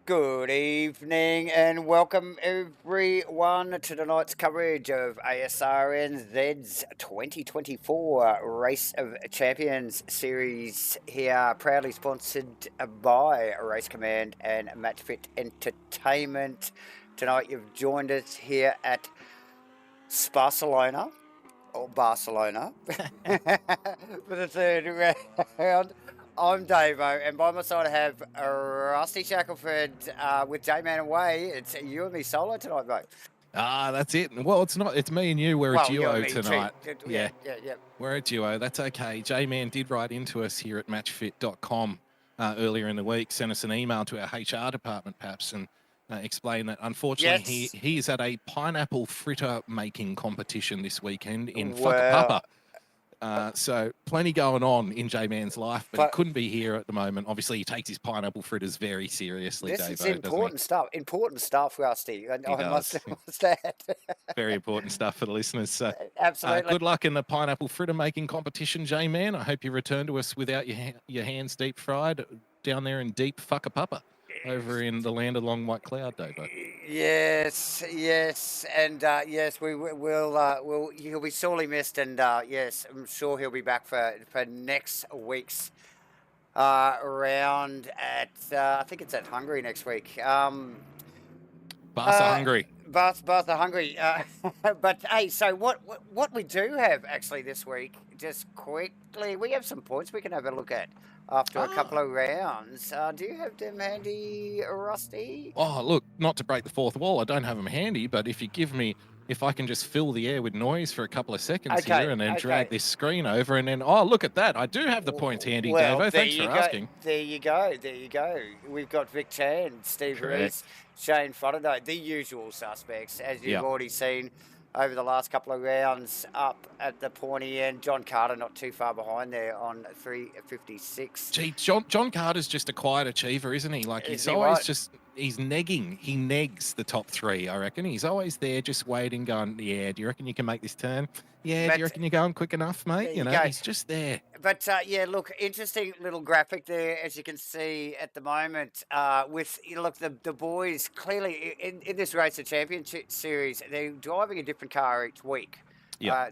Good evening and welcome everyone to tonight's coverage of Asrnz's 2024 Race of Champions series here, proudly sponsored by Race Command and Match Fit Entertainment. Tonight you've joined us here at Barcelona, for the third round. I'm Davo, and by my side I have Rusty Shackelford with J-Man away. It's you and me solo tonight, mate. That's it. Well, it's not. It's me and you. We're a Well, you and duo me tonight. too. Yeah, Yeah. we're a duo. That's okay. J-Man did write into us here at matchfit.com earlier in the week, sent us an email to our HR department, perhaps, and explained that unfortunately Yes. he is at a pineapple fritter making competition this weekend in Well, Whakapapa. So plenty going on in J-Man's life, but he but couldn't be here at the moment. Obviously, he takes his pineapple fritters very seriously, this is Davo, doesn't he? important stuff, Rusty. He I must, does. must add. Very important stuff for the listeners. So Absolutely. good luck in the pineapple fritter making competition, J-Man. I hope you return to us without your hands deep fried down there in deep Whakapapa over in the land of long white cloud, Davo. Yes, and yes, he'll be sorely missed, and yes, I'm sure he'll be back for next week's round at I think it's at Hungary next week. Barca Hungary. Bath are hungry. But hey, so what we do have actually this week, just quickly, we have some points we can have a look at after a couple of rounds. Do you have them handy, Rusty? Oh, look, not to break the fourth wall, I don't have them handy, but if I can just fill the air with noise for a couple of seconds here and then drag this screen over and then, oh, look at that. I do have the points handy, Davo. Thanks for asking. There you go. We've got Vic Chan, Steve Reese, Shane Fotterday, the usual suspects, as you've already seen over the last couple of rounds up at the pointy end. John Carter not too far behind there on 356. Gee, John Carter's just a quiet achiever, isn't he? Like he's always he's negging. He negs the top three, I reckon. He's always there just waiting, going, yeah, do you reckon you can make this turn? Yeah, do you reckon you're going quick enough, mate? He's just there. But yeah, look, interesting little graphic there, as you can see at the moment. With the boys clearly in this Race of Championship series, they're driving a different car each week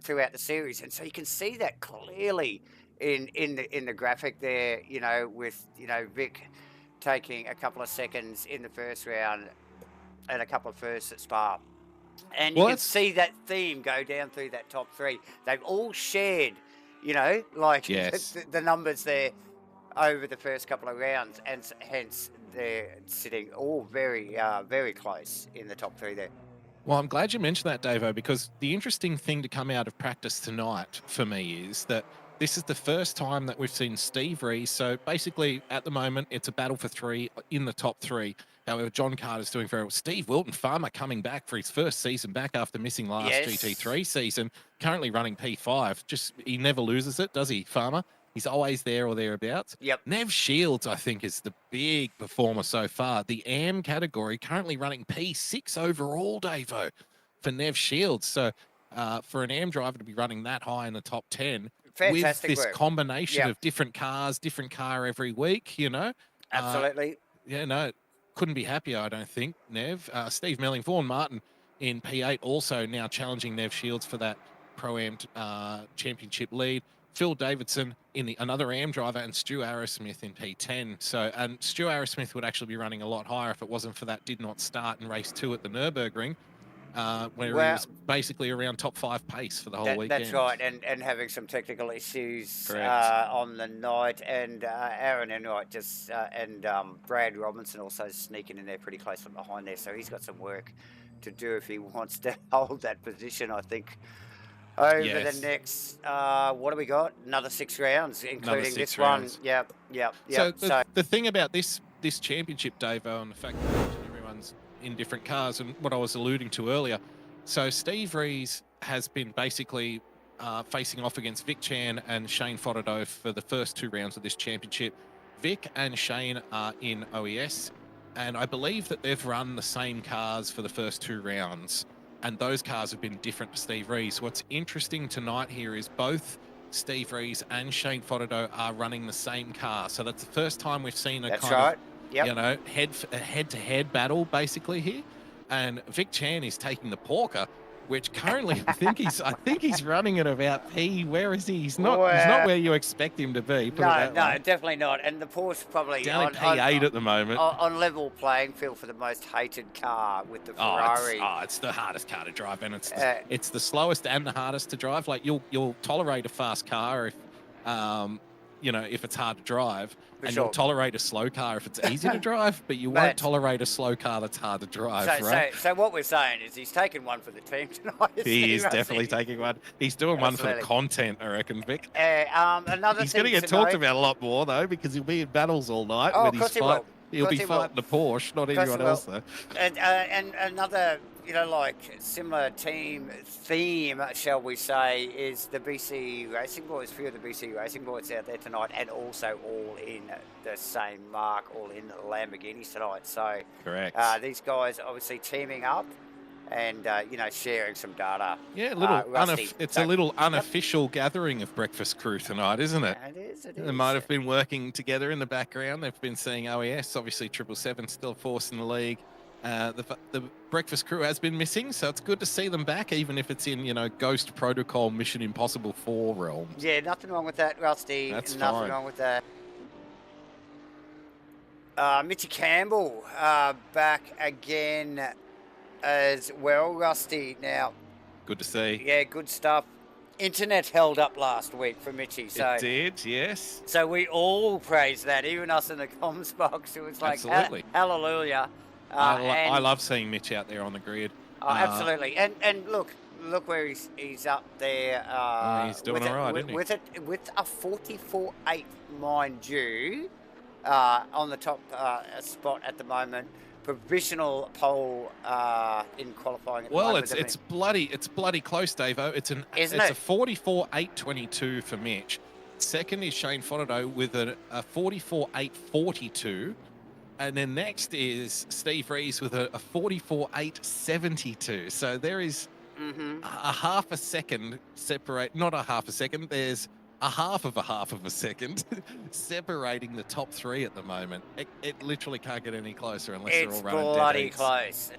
throughout the series, and so you can see that clearly in the graphic there. With Vic taking a couple of seconds in the first round and a couple of firsts at Spa. And you can see that theme go down through that top three. They've all shared, the numbers there over the first couple of rounds, and hence they're sitting all very, very close in the top three there. Well, I'm glad you mentioned that, Davo, because the interesting thing to come out of practice tonight for me is that this is the first time that we've seen Steve Reese. So basically, at the moment, it's a battle for three in the top three. However, John Carter's doing very well. Steve Wilton Farmer coming back for his first season back after missing last GT3 season, currently running P5. He never loses it, does he, Farmer? He's always there or thereabouts. Yep. Nev Shields, I think, is the big performer so far. The AM category currently running P6 overall, Davo, for Nev Shields. So for an AM driver to be running that high in the top 10, fantastic with this work. combination of different cars, different car every week, Absolutely. Couldn't be happier, I don't think, Nev. Steve Melling, Vaughan Martin in P8 also now challenging Nev Shields for that Pro-Am championship lead. Phil Davidson in another AM driver, and Stu Arrowsmith in P10. And Stu Arrowsmith would actually be running a lot higher if it wasn't for that did not start in race 2 at the Nürburgring. Where he was basically around top 5 pace for the whole weekend. That's right, and having some technical issues on the night, and Aaron Enright and Brad Robinson also sneaking in there pretty close from behind there, so he's got some work to do if he wants to hold that position, I think. Over the next, what do we got? Another 6 rounds, including this one. Yep. So the thing about this championship, Davo, and the fact that everyone's in different cars, and what I was alluding to earlier. So Steve Reese has been basically facing off against Vic Chan and Shane Fotterday for the first 2 rounds of this championship. Vic and Shane are in OES, and I believe that they've run the same cars for the first 2 rounds, and those cars have been different to Steve Reese. What's interesting tonight here is both Steve Reese and Shane Fotterday are running the same car. So that's the first time we've seen Yep. you know, a head-to-head battle basically here, and Vic Chan is taking the Porker, which currently I think he's running at about P. Where is he? He's not Well, where you expect him to be. Put it no, that no, way. definitely not. And the Porsche probably Down at P8 at the moment. on level playing field for the most hated car with the Ferrari. It's the hardest car to drive, and it's the slowest and the hardest to drive. Like you'll tolerate a fast car if if it's hard to drive, and you'll tolerate a slow car if it's easy to drive, but you won't tolerate a slow car that's hard to drive, right? So what we're saying is he's taken one for the team tonight. He is definitely taking one. He's doing one for the content, I reckon, Vic. He's going to get talked about a lot more, though, because he'll be in battles all night with his fight. He'll be fighting the Porsche, not anyone else, though. And another, similar team theme, shall we say, is the BC Racing Boys. A few of the BC Racing Boys out there tonight, and also all in the same mark, all in Lamborghinis tonight. So, correct. These guys obviously teaming up and sharing some data. Yeah, a little unofficial gathering of Breakfast Crew tonight, isn't it? It is. They might have been working together in the background. They've been seeing OES, obviously 777 still force in the league. The Breakfast Crew has been missing, so it's good to see them back, even if it's in Ghost Protocol Mission Impossible 4 realms. Yeah, nothing wrong with that, Rusty. That's nothing fine. Wrong with that. Mitchy Campbell back again as well, Rusty. Now, good to see. Yeah, good stuff. Internet held up last week for Mitchy. So it did, yes. So we all praised that, even us in the comms box. It was like, absolutely. Hallelujah. I love seeing Mitch out there on the grid. Absolutely. And look where he's up there. He's doing all right, isn't he? With a 44.8, mind you, on the top spot at the moment. Provisional pole in qualifying. Well, it's bloody close, Davo. It's a 44.822 for Mitch. Second is Shane Fonato with a 44.842. And then next is Steve Rees with a 44.872. So there is a half a second separate, not a half a second, there's a half of a second separating the top three at the moment. It literally can't get any closer unless they're all running dead. It's bloody close.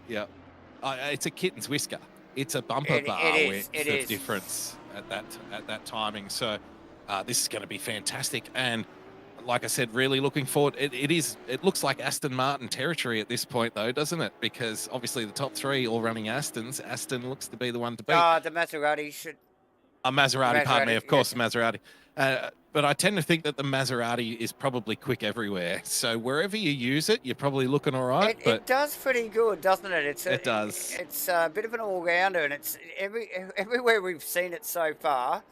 Yeah. It's a kitten's whisker. It's a bumper bar width of difference at that timing. So this is going to be fantastic. And like I said, really looking forward. It looks like Aston Martin territory at this point, though, doesn't it? Because obviously the top three all running Astons. Aston looks to be the one to beat. The Maserati should. Maserati, pardon me, of course, Maserati. But I tend to think that the Maserati is probably quick everywhere. So wherever you use it, you're probably looking all right. It does pretty good, doesn't it? It does. It's a bit of an all-rounder, and it's everywhere we've seen it so far.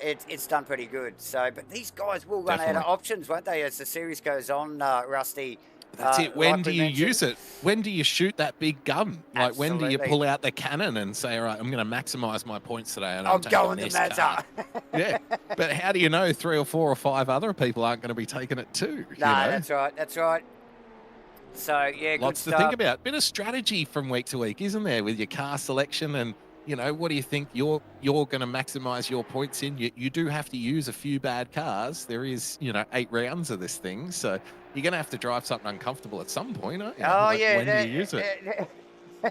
It's done pretty good. So, but these guys will run out of options, won't they, as the series goes on, Rusty? That's it. When do you use it? When do you shoot that big gun? Like, when do you pull out the cannon and say, all right, I'm going to maximize my points today, and I'm going to this Mazda. car. Yeah, but how do you know 3 or 4 or 5 other people aren't going to be taking it too? That's right. So, yeah, lots good to think about. Bit of strategy from week to week, isn't there, with your car selection and, what do you think you're going to maximize your points in? You do have to use a few bad cars. There is, 8 rounds of this thing, so you're going to have to drive something uncomfortable at some point, aren't you? When do you use it?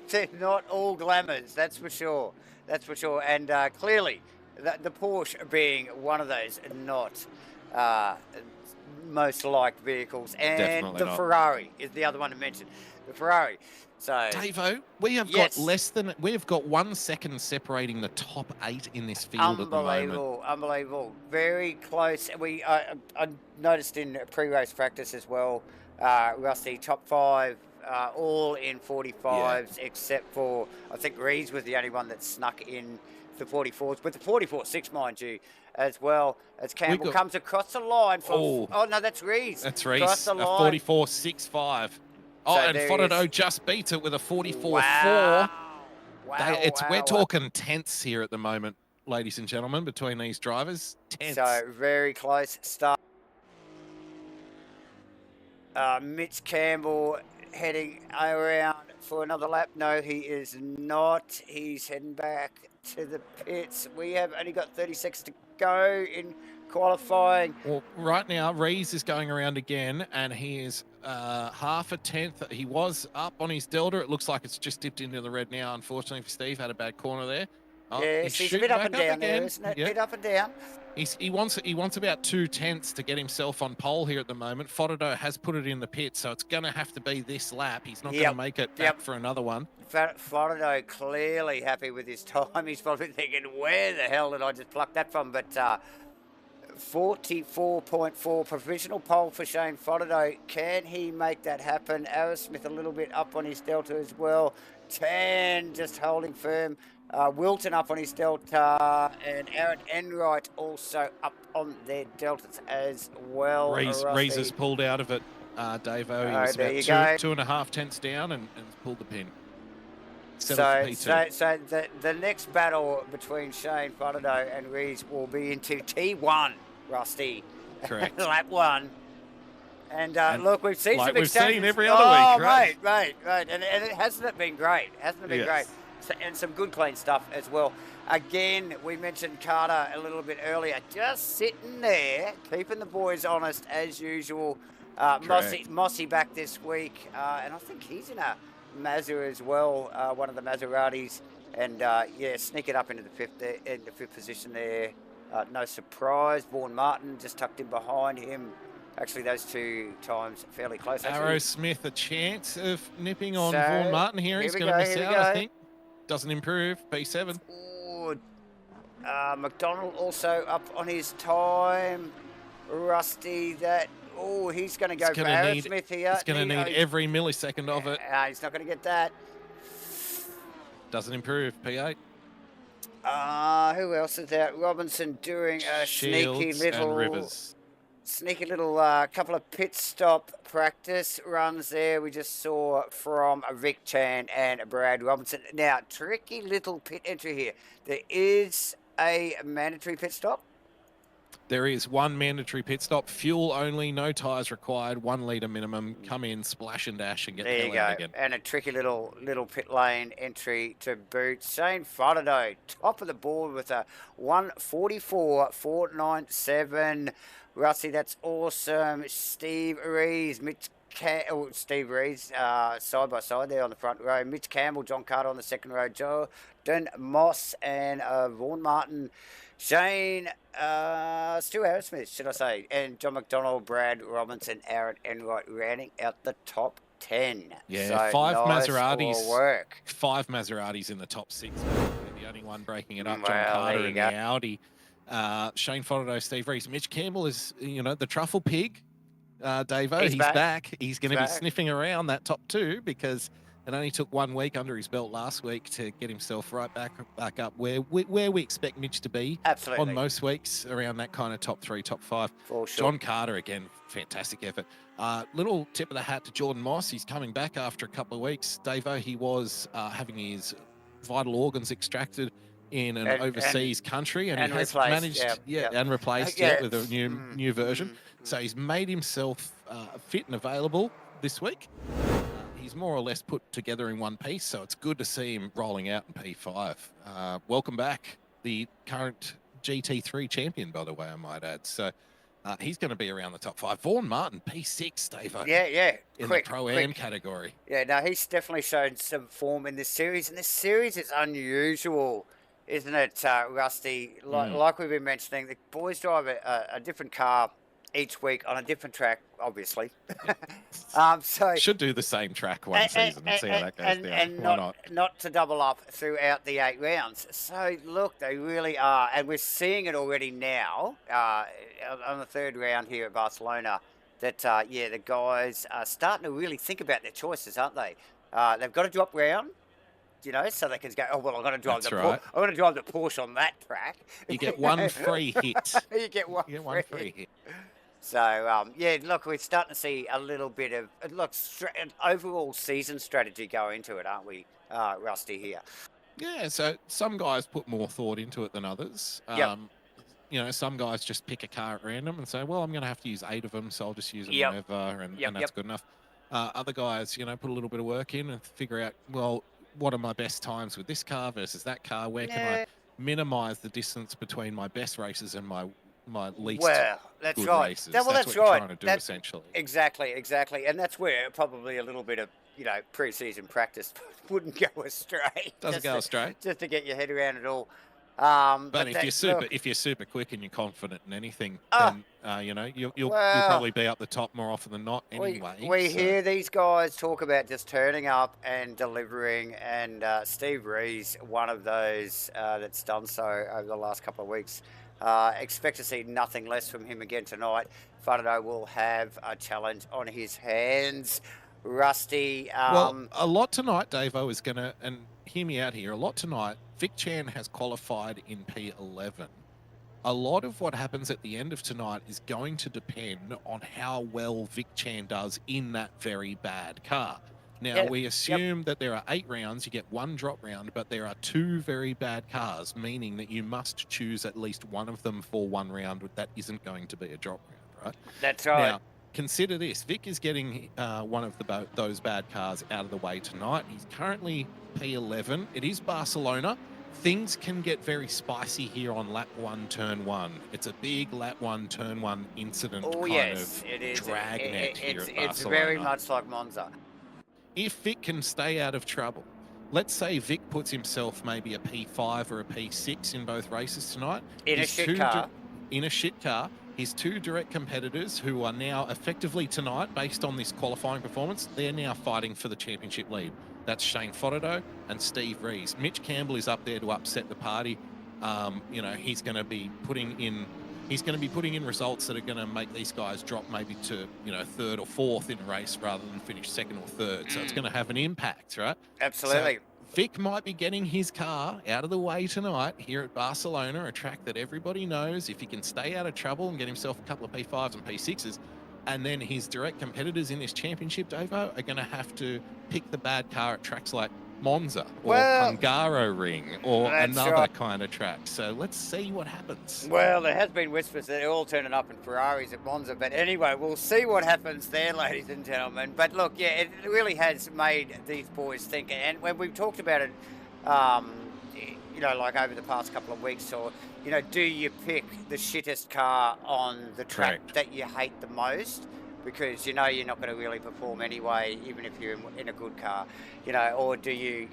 They're not all glamours, that's for sure. And clearly, the Porsche being one of those not most liked vehicles, and definitely the not. Ferrari is the other one to mention. The Ferrari. So, Davo, we have got we've got 1 second separating the top 8 in this field at the moment. Unbelievable. Very close. I noticed in pre-race practice as well, Rusty, top 5 all in 45s, except for, I think Rees was the only one that snuck in the 44s, but the 44.6, mind you, as well as Campbell comes across the line. No, that's Rees. That's Rees, a 44.65. Oh, so and Fonato just beats it with a 44.4. Wow. We're talking tenths here at the moment, ladies and gentlemen, between these drivers. Tenths. So very close start. Mitch Campbell heading around for another lap. No, he is not. He's heading back to the pits. We have only got 30 seconds to go in qualifying. Well, right now, Rees is going around again, and he is half a tenth. He was up on his delta. It looks like it's just dipped into the red now. Unfortunately for Steve, had a bad corner there. Oh, Yes, he's he's a bit shooting up back and up down there, again. isn't it? Yep. Bit up and down. He wants about 2/10 to get himself on pole here at the moment. Fodado has put it in the pit, so it's going to have to be this lap. He's not going to make it back for another one. Fodado clearly happy with his time. He's probably thinking, where the hell did I just pluck that from? But 44.4 provisional pole for Shane Fodado. Can he make that happen? Asrnz a little bit up on his delta as well. Tan just holding firm. Wilton up on his delta, and Aaron Enright also up on their deltas as well. Rees has pulled out of it, Davo. He was about 2.5 tenths down and pulled the pin. So the next battle between Shane Fodado and Rees will be into T1, Rusty. Correct. Lap 1. And look, we've seen some exchanges. We've seen every other week, right? Right. And it hasn't been great. Great. So, and some good clean stuff as well. Again, we mentioned Carter a little bit earlier. Just sitting there, keeping the boys honest as usual. Mossy back this week. And I think he's in a Mazda as well, one of the Maseratis. And, sneak it up into the fifth position there. No surprise. Vaughan Martin just tucked in behind him. Actually, those two times fairly close. Arrow Smith a chance of nipping on Vaughan Martin here. He's going to miss out, I think. Doesn't improve. P7. Ooh, McDonald also up on his time. Rusty, he's going to go for Arrow Smith here. He's going to need every millisecond of it. He's not going to get that. Doesn't improve. P8. Who else is out? Robinson doing a sneaky little couple of pit stop practice runs there. We just saw from Rick Chan and Brad Robinson. Now, tricky little pit entry here. There is a mandatory pit stop. There is one mandatory pit stop, fuel only, no tyres required, 1 litre minimum. Come in, splash and dash, and get the hell out again. And a tricky little pit lane entry to boot. Shane Fodado, top of the board with a 1:44.497. Rusty, that's awesome. Steve Rees, side by side there on the front row. Mitch Campbell, John Carter on the second row. Jordan Moss and Vaughan Martin. Shane, Stu Arrowsmith, should I say, and John McDonald, Brad Robinson, Aaron Enright rounding out the top 10. Yeah, so 5 nice Maseratis. Work. 5 Maseratis in the top 6. The only one breaking it up, John Carter in the Audi. Shane Fodado, Steve Rees. Mitch Campbell is, the truffle pig. Davo, he's back. He's going to be sniffing around that top 2 because it only took 1 week under his belt last week to get himself right back up where we expect Mitch to be. Absolutely. On most weeks, around that kind of top 3, top 5. For sure. John Carter, again, fantastic effort. Little tip of the hat to Jordan Moss. He's coming back after a couple of weeks. Davo, he was having his vital organs extracted in an overseas country, and he has managed and replaced with a new version. So he's made himself fit and available this week. He's more or less put together in one piece, so it's good to see him rolling out in P5. Welcome back, the current GT3 champion, by the way, I might add. So he's going to be around the top 5. Vaughan Martin, P6, Dave. In the Pro-Am category. Yeah, no, he's definitely shown some form in this series, and this series is unusual, isn't it, Rusty? Like we've been mentioning, the boys drive a different car each week on a different track, obviously. So should do the same track one season and see how that goes down. And not to double up throughout the 8 rounds. So look, they really are, and we're seeing it already now on the 3rd round here at Barcelona. That the guys are starting to really think about their choices, aren't they? They've got to drop round. So they can go, I'm going to drive I'm going to drive the Porsche on that track. You get 1 free hit. You get one free hit. So, look, we're starting to see a little bit of, an overall season strategy go into it, aren't we, Rusty, here? Yeah, so some guys put more thought into it than others. Some guys just pick a car at random and say, well, I'm going to have to use 8 of them, so I'll just use them whenever, and that's good enough. Other guys, put a little bit of work in and figure out, well, what are my best times with this car versus that car? Where can I minimize the distance between my best races and my my least Well, that's good right. races. Well, That's that's what you're right. trying to do, That's essentially. exactly, and that's where probably a little bit of pre-season practice wouldn't go astray. Doesn't go astray. Just to get your head around it all. But But if you're super quick and you're confident in anything, ah, then you'll well, probably be up the top more often than not anyway. we So hear these guys talk about just turning up and delivering, and Steve Ree's one of those that's done so over the last couple of weeks. Expect to see nothing less from him again tonight. Fernando will have a challenge on his hands. Rusty. well, a lot tonight, Davo is gonna, and hear me out here. A lot tonight. Vic Chan has qualified in P11. A lot of what happens at the end of tonight is going to depend on how well Vic Chan does in that very bad car. Now, we assume that there are 8 rounds, you get 1 drop round, but there are 2 very bad cars, meaning that you must choose at least one of them for 1 round that isn't going to be a drop round, right? That's right. Now, consider this. Vic is getting one of those bad cars out of the way tonight. He's currently P11. It is Barcelona. Things can get very spicy here on lap 1, turn 1. It's a big lap 1, turn 1 incident Oh kind yes, of it is. dragnet here at It's Barcelona. very much like Monza. If Vic can stay out of trouble, let's say Vic puts himself maybe a P5 or a P6 in both races tonight. In a shit car. In a shit car. His 2 direct competitors, who are now effectively tonight, based on this qualifying performance, they're now fighting for the championship lead. That's Shane Fodderdo and Steve Rees. Mitch Campbell is up there to upset the party. He's going to be putting in results that are going to make these guys drop maybe to 3rd or 4th in a race rather than finish 2nd or 3rd. So it's going to have an impact, right? Absolutely. So Vic might be getting his car out of the way tonight here at Barcelona, a track that everybody knows. If he can stay out of trouble and get himself a couple of P5s and P6s, and then his direct competitors in this championship, Davo, are going to have to pick the bad car at tracks like Monza or Hungaroring or another kind of track. So let's see what happens. Well, there has been whispers that they're all turning up in Ferraris at Monza, but anyway, we'll see what happens there, ladies and gentlemen. But look, yeah, it really has made these boys think, and when we've talked about it, like over the past couple of weeks, or do you pick the shittest car on the track that you hate the most? Because you're not going to really perform anyway, even if you're in a good car, or do you,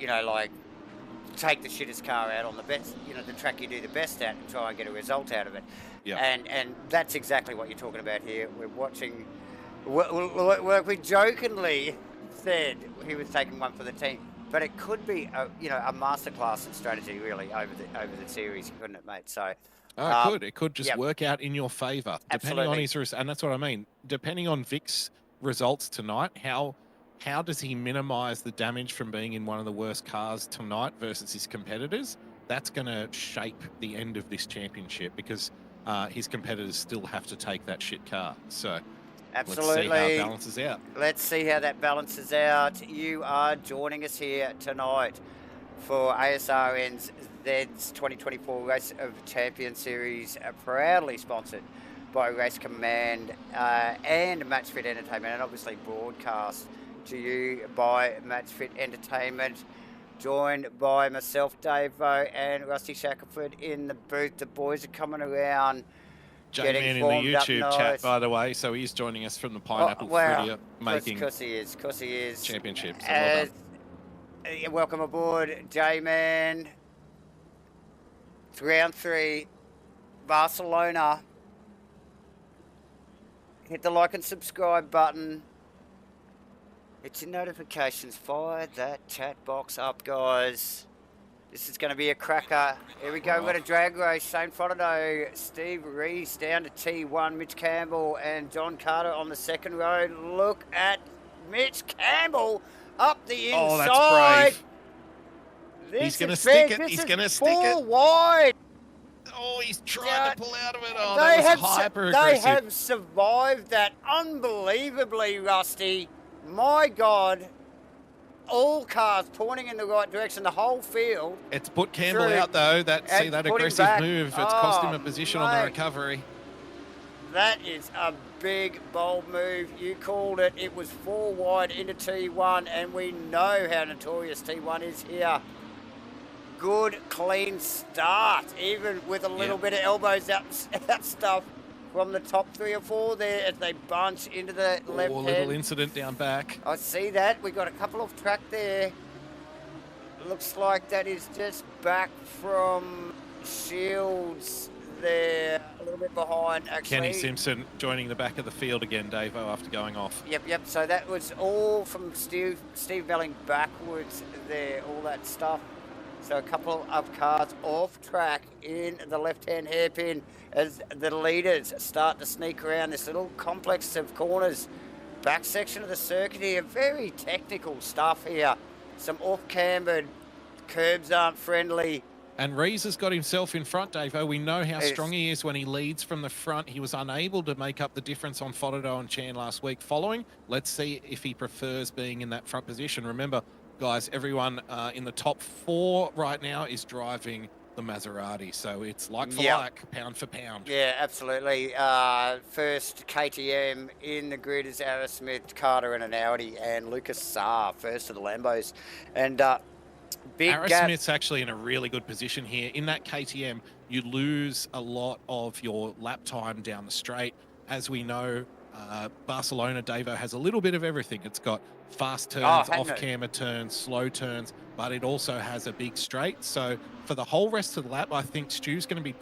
take the shittest car out on the best, the track you do the best at and try and get a result out of it. Yeah. And that's exactly what you're talking about here. We're watching, we jokingly said he was taking one for the team, but it could be a masterclass in strategy really over the series, couldn't it, mate? So. It could just work out in your favour, depending on his, and that's what I mean. Depending on Vic's results tonight, how does he minimise the damage from being in one of the worst cars tonight versus his competitors? That's going to shape the end of this championship because his competitors still have to take that shit car. So absolutely, let's see how it balances out. Let's see how that balances out. You are joining us here tonight for Asrnz's 2024 Race of Champions Series, proudly sponsored by Race Command and Matchfit Entertainment, and obviously broadcast to you by Matchfit Entertainment. Joined by myself, Davo, and Rusty Shackelford in the booth. The boys are coming around. J-Man in the YouTube chat, by the way, so he's joining us from the Pineapple Fruitier making. Of course he is. Championships. Welcome aboard, J-Man. It's round 3, Barcelona. Hit the like and subscribe button. Hit your notifications. Fire that chat box up, guys. This is going to be a cracker. Here we go. We've got a drag race. Shane Fodderdo, Steve Rees down to T1. Mitch Campbell and John Carter on the second row. Look at Mitch Campbell up the inside. Oh, that's brave. He's going to stick it. He's going to stick it. 4 wide. Oh, he's trying to pull out of it. Oh, that was hyper-aggressive. They have survived that unbelievably, Rusty. My God. All cars pointing in the right direction, the whole field. It's put Campbell out, though. That aggressive move. It's cost him a position on the recovery. That is a big, bold move. You called it. It was 4 wide into T1, and we know how notorious T1 is here. good, clean start, even with a little bit of elbows out stuff from the top 3 or 4 there as they bunch into the left Oh, a hand. little incident down back. I see that. We got a couple off track there. Looks like that is just back from Shields there, a little bit behind, actually. Kenny Simpson joining the back of the field again, Davo, after going off. Yep. So that was all from Steve Melling backwards there, all that stuff. So a couple of cars off track in the left-hand hairpin as the leaders start to sneak around this little complex of corners. Back section of the circuit here, very technical stuff here. Some off-cambered, curbs aren't friendly. And Rees has got himself in front, Davo. We know how strong he is when he leads from the front. He was unable to make up the difference on Fodado and Chan last week. Following, let's see if he prefers being in that front position. Remember, guys, everyone in the top 4 right now is driving the Maserati. So it's like for like, pound for pound. Yeah, absolutely. First KTM in the grid is Asrnz, Carter in an Audi, and Lucas Saar first of the Lambos. And big Smith's actually in a really good position here. In that KTM, you lose a lot of your lap time down the straight. As we know, Barcelona, Davo, has a little bit of everything. It's got fast turns, off-camber turns, slow turns, but it also has a big straight. So for the whole rest of the lap, I think Stu's going to be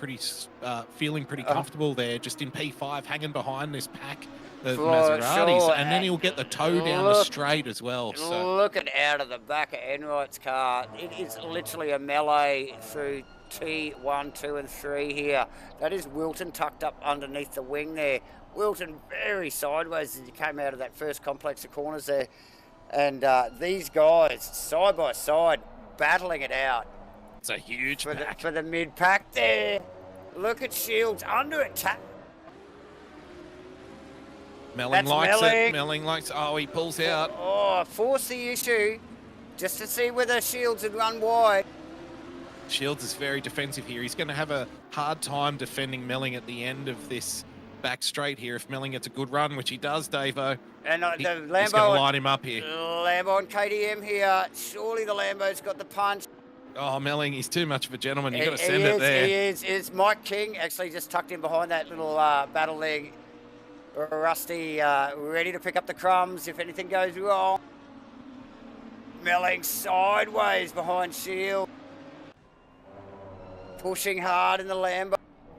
feeling pretty comfortable there, just in P5, hanging behind this pack of Maseratis, sure. and then he'll get the toe down the straight as well. So looking out of the back of Enright's car, it is literally a melee through T1, 2 and 3 here. That is Wilton tucked up underneath the wing there. Wilton very sideways as he came out of that first complex of corners there. And these guys, side by side, battling it out. It's a huge pack. For the mid-pack there. Look at Shields under attack. Melling likes it. Melling likes it. Oh, he pulls out. Oh, force the issue just to see whether Shields would run wide. Shields is very defensive here. He's going to have a hard time defending Melling at the end of this back straight here. If Melling gets a good run, which he does, Davo, and the Lambo, he's going to line him up here. Lambo and KTM here. Surely the Lambo's got the punch. Oh, Melling, he's too much of a gentleman. You've got to send it there. He is. Mike King actually just tucked in behind that little battle leg. Rusty ready to pick up the crumbs if anything goes wrong. Melling sideways behind Shield. Pushing hard in the Lambo.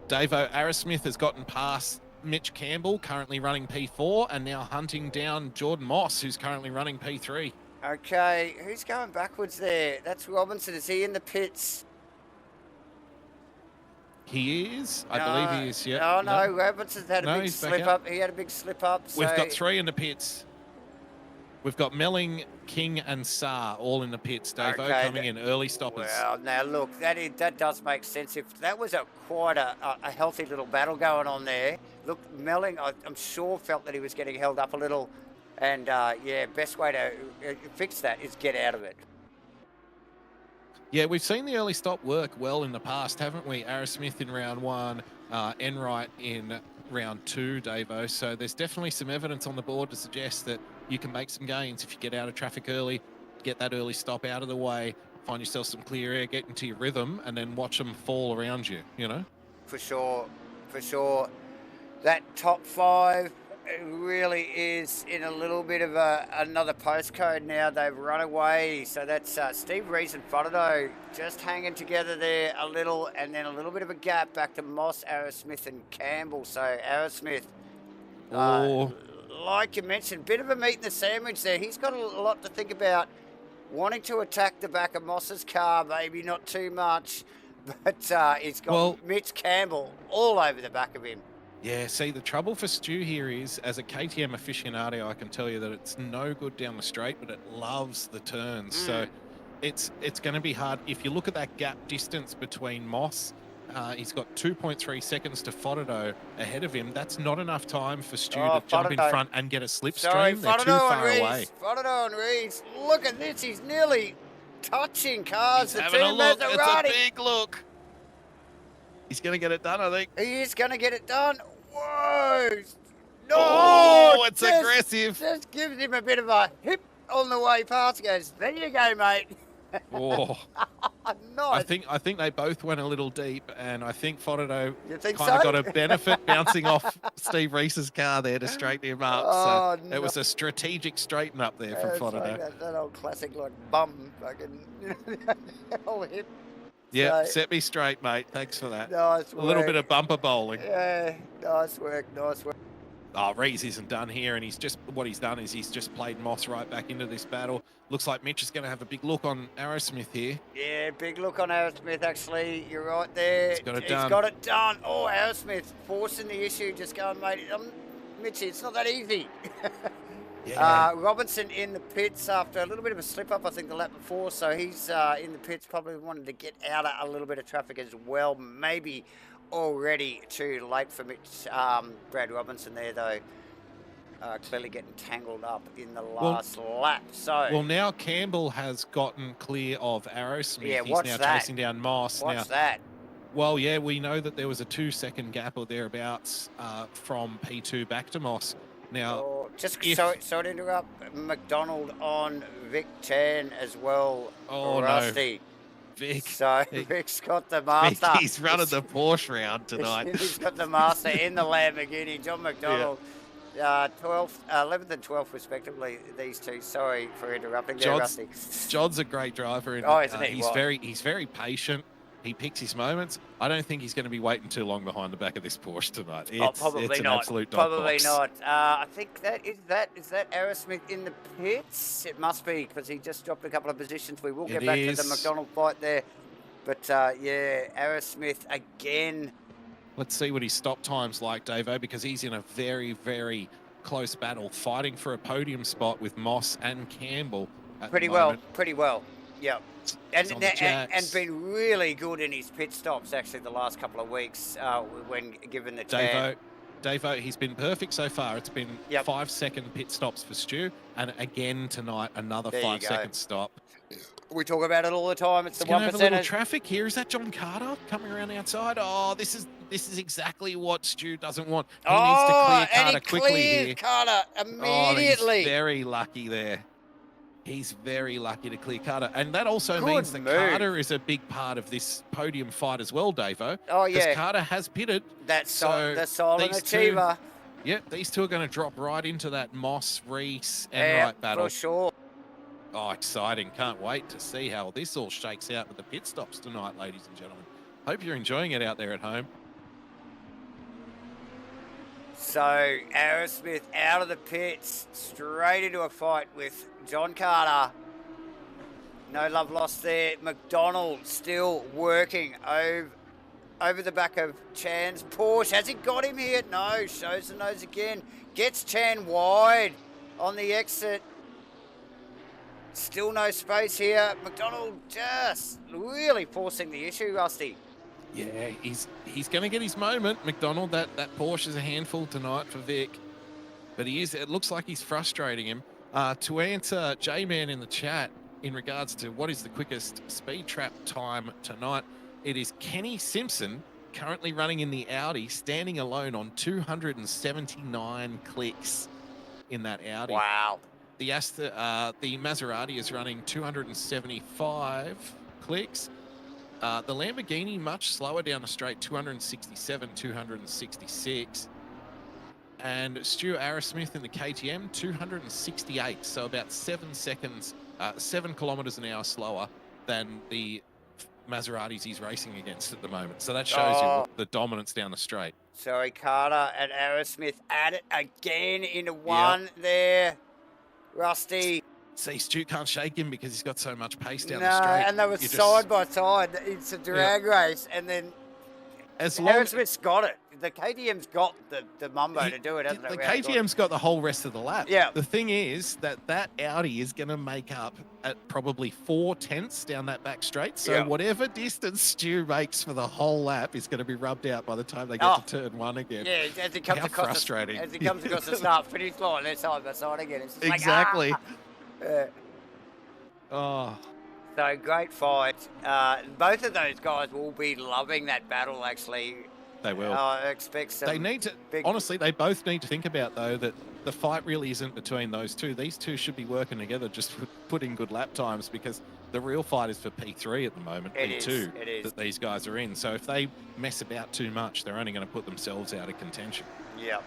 Davo, Asrnz has gotten past Mitch Campbell, currently running P4, and now hunting down Jordan Moss, who's currently running P3. Okay, who's going backwards there? That's Robinson. Is he in the pits? He is. I believe he is, yeah. No, Robinson's had a big slip up. He had a big slip up. So... We've got 3 in the pits. We've got Melling, King, and Saar all in the pits. Davo coming in early stoppers. Well, now look, that does make sense. If that was quite a healthy little battle going on there. Look, Melling, I'm sure felt that he was getting held up a little, and best way to fix that is get out of it. Yeah, we've seen the early stop work well in the past, haven't we? Asrnz in round 1, Enright in round 2, Davo. So there's definitely some evidence on the board to suggest that you can make some gains if you get out of traffic early, get that early stop out of the way, find yourself some clear air, get into your rhythm, and then watch them fall around you, you know? For sure. That top 5 really is in a little bit of another postcode now. They've run away. So that's Steve Rees and Fodado just hanging together there a little, and then a little bit of a gap back to Moss, Asrnz and Campbell. So Asrnz, like you mentioned, bit of a meat in the sandwich there. He's got a lot to think about, wanting to attack the back of Moss's car, maybe not too much, but he's got Mitch Campbell all over the back of him. Yeah, see, the trouble for Stu here is, as a KTM aficionado, I can tell you that it's no good down the straight, but it loves the turns. So it's going to be hard. If you look at that gap distance between Moss, he's got 2.3 seconds to Fodado ahead of him. That's not enough time for Stu to jump in front and get a slipstream. They're too far away. Fodado and Rees, look at this. He's nearly touching cars. He's having a look. It's a big look. He's going to get it done, I think. He is going to get it done. Whoa! No! Oh, it's aggressive. Just gives him a bit of a hip on the way past. Goes, there you go, mate. Oh. No, I think they both went a little deep, and I think Fodeno you think kind of so? got a benefit bouncing off Steve Reese's car there to straighten him up. Oh, So it no. was a strategic straighten up there from It's like Fodeno. that old classic, like, bum fucking hell hit. Yep, So, set me straight, mate. Thanks for that. nice A little work. bit of bumper bowling. Yeah, nice work, nice work. Oh, Rees isn't done here, and what he's done is he's just played Moss right back into this battle. Looks like Mitch is going to have a big look on Arrowsmith here. Yeah, big look on Arrowsmith, actually. You're right there. He's got it He's done. got it done. Oh, Arrowsmith forcing the issue, just going, mate, Mitchy, it's not that easy. Yeah. Robinson in the pits after a little bit of a slip-up, I think, the lap before, so he's in the pits, probably wanted to get out of a little bit of traffic as well. Maybe already too late for Mitch. Brad Robinson there, though. Clearly getting tangled up in the last lap. So well, now Campbell has gotten clear of Arrowsmith. Yeah, He's what's now that? chasing down Moss. What's now, that? Well, yeah, we know that there was a 2-second gap or thereabouts from P2 back to Moss. Now, sorry to interrupt. McDonald on Vic Chan as well. Oh, Rusty. no. Vic. So Vic's got the master. Vic, he's running the Porsche round tonight. He's got the master in the Lamborghini. John McDonald. 11th and 12th respectively, these two. Sorry for interrupting there, Rusty. John's a great driver. And, isn't he? He's very patient. He picks his moments. I don't think he's going to be waiting too long behind the back of this Porsche tonight. It's an absolute dog Probably box. not. I think is that Arrowsmith in the pits? It must be, because he just dropped a couple of positions. We will get back to the McDonald fight there. But yeah, Arrowsmith again. Let's see what his stop time's like, Davo, because he's in a very, very close battle, fighting for a podium spot with Moss and Campbell. Pretty well. Yeah. And been really good in his pit stops, actually, the last couple of weeks when given the chance. Davo, he's been perfect so far. It's been 5-second pit stops for Stu, and again tonight, another 5-second stop. We talk about it all the time. It's the 1%. Have a little traffic here. Is that John Carter coming around outside? Oh, this is exactly what Stu doesn't want. He needs to clear Carter quickly here. Carter immediately. Oh, he's very lucky there. He's very lucky to clear Carter. And that also means that Carter is a big part of this podium fight as well, Davo. Oh, yeah. Because Carter has pitted. That's the silent achiever. These two are going to drop right into that Moss, Reese, and Wright battle. For sure. Oh, exciting. Can't wait to see how this all shakes out with the pit stops tonight, ladies and gentlemen. Hope you're enjoying it out there at home. So, Arrowsmith out of the pits, straight into a fight with John Carter. No love lost there. McDonald still working over the back of Chan's Porsche. Has he got him here? No, shows the nose again. Gets Chan wide on the exit. Still no space here. McDonald just really forcing the issue, Rusty. Yeah, he's going to get his moment, McDonald. That Porsche is a handful tonight for Vic. But it looks like he's frustrating him. To answer J-Man in the chat in regards to what is the quickest speed trap time tonight, it is Kenny Simpson, currently running in the Audi, standing alone on 279 clicks in that Audi. Wow. The Maserati is running 275 clicks. The Lamborghini much slower down the straight, 267, 266. And Stu Arrowsmith in the KTM, 268. So about 7 kilometers an hour slower than the Maseratis he's racing against at the moment. So that shows you the dominance down the straight. Sorry, Carter and Arrowsmith at it again into one there. Rusty. See, Stu can't shake him because he's got so much pace down the straight. And they were side by side. It's a drag race, and then Arrowsmith's got it. The KTM's got the mumbo to do it, hasn't it? The KTM's got the whole rest of the lap. Yeah. The thing is that Audi is going to make up at probably 4/10 down that back straight. So whatever distance Stu makes for the whole lap is going to be rubbed out by the time they get to turn one again. Yeah, as it comes across frustrating. As it comes across the start-finish line, they're side by side again. It's just exactly. So great fight. Both of those guys will be loving that battle, actually. They will. I expect some. They need to, honestly, they both need to think about, though, that the fight really isn't between those two. These two should be working together, just put in good lap times, because the real fight is for P3 at the moment, P2, that these guys are in. So if they mess about too much, they're only going to put themselves out of contention. Yeah.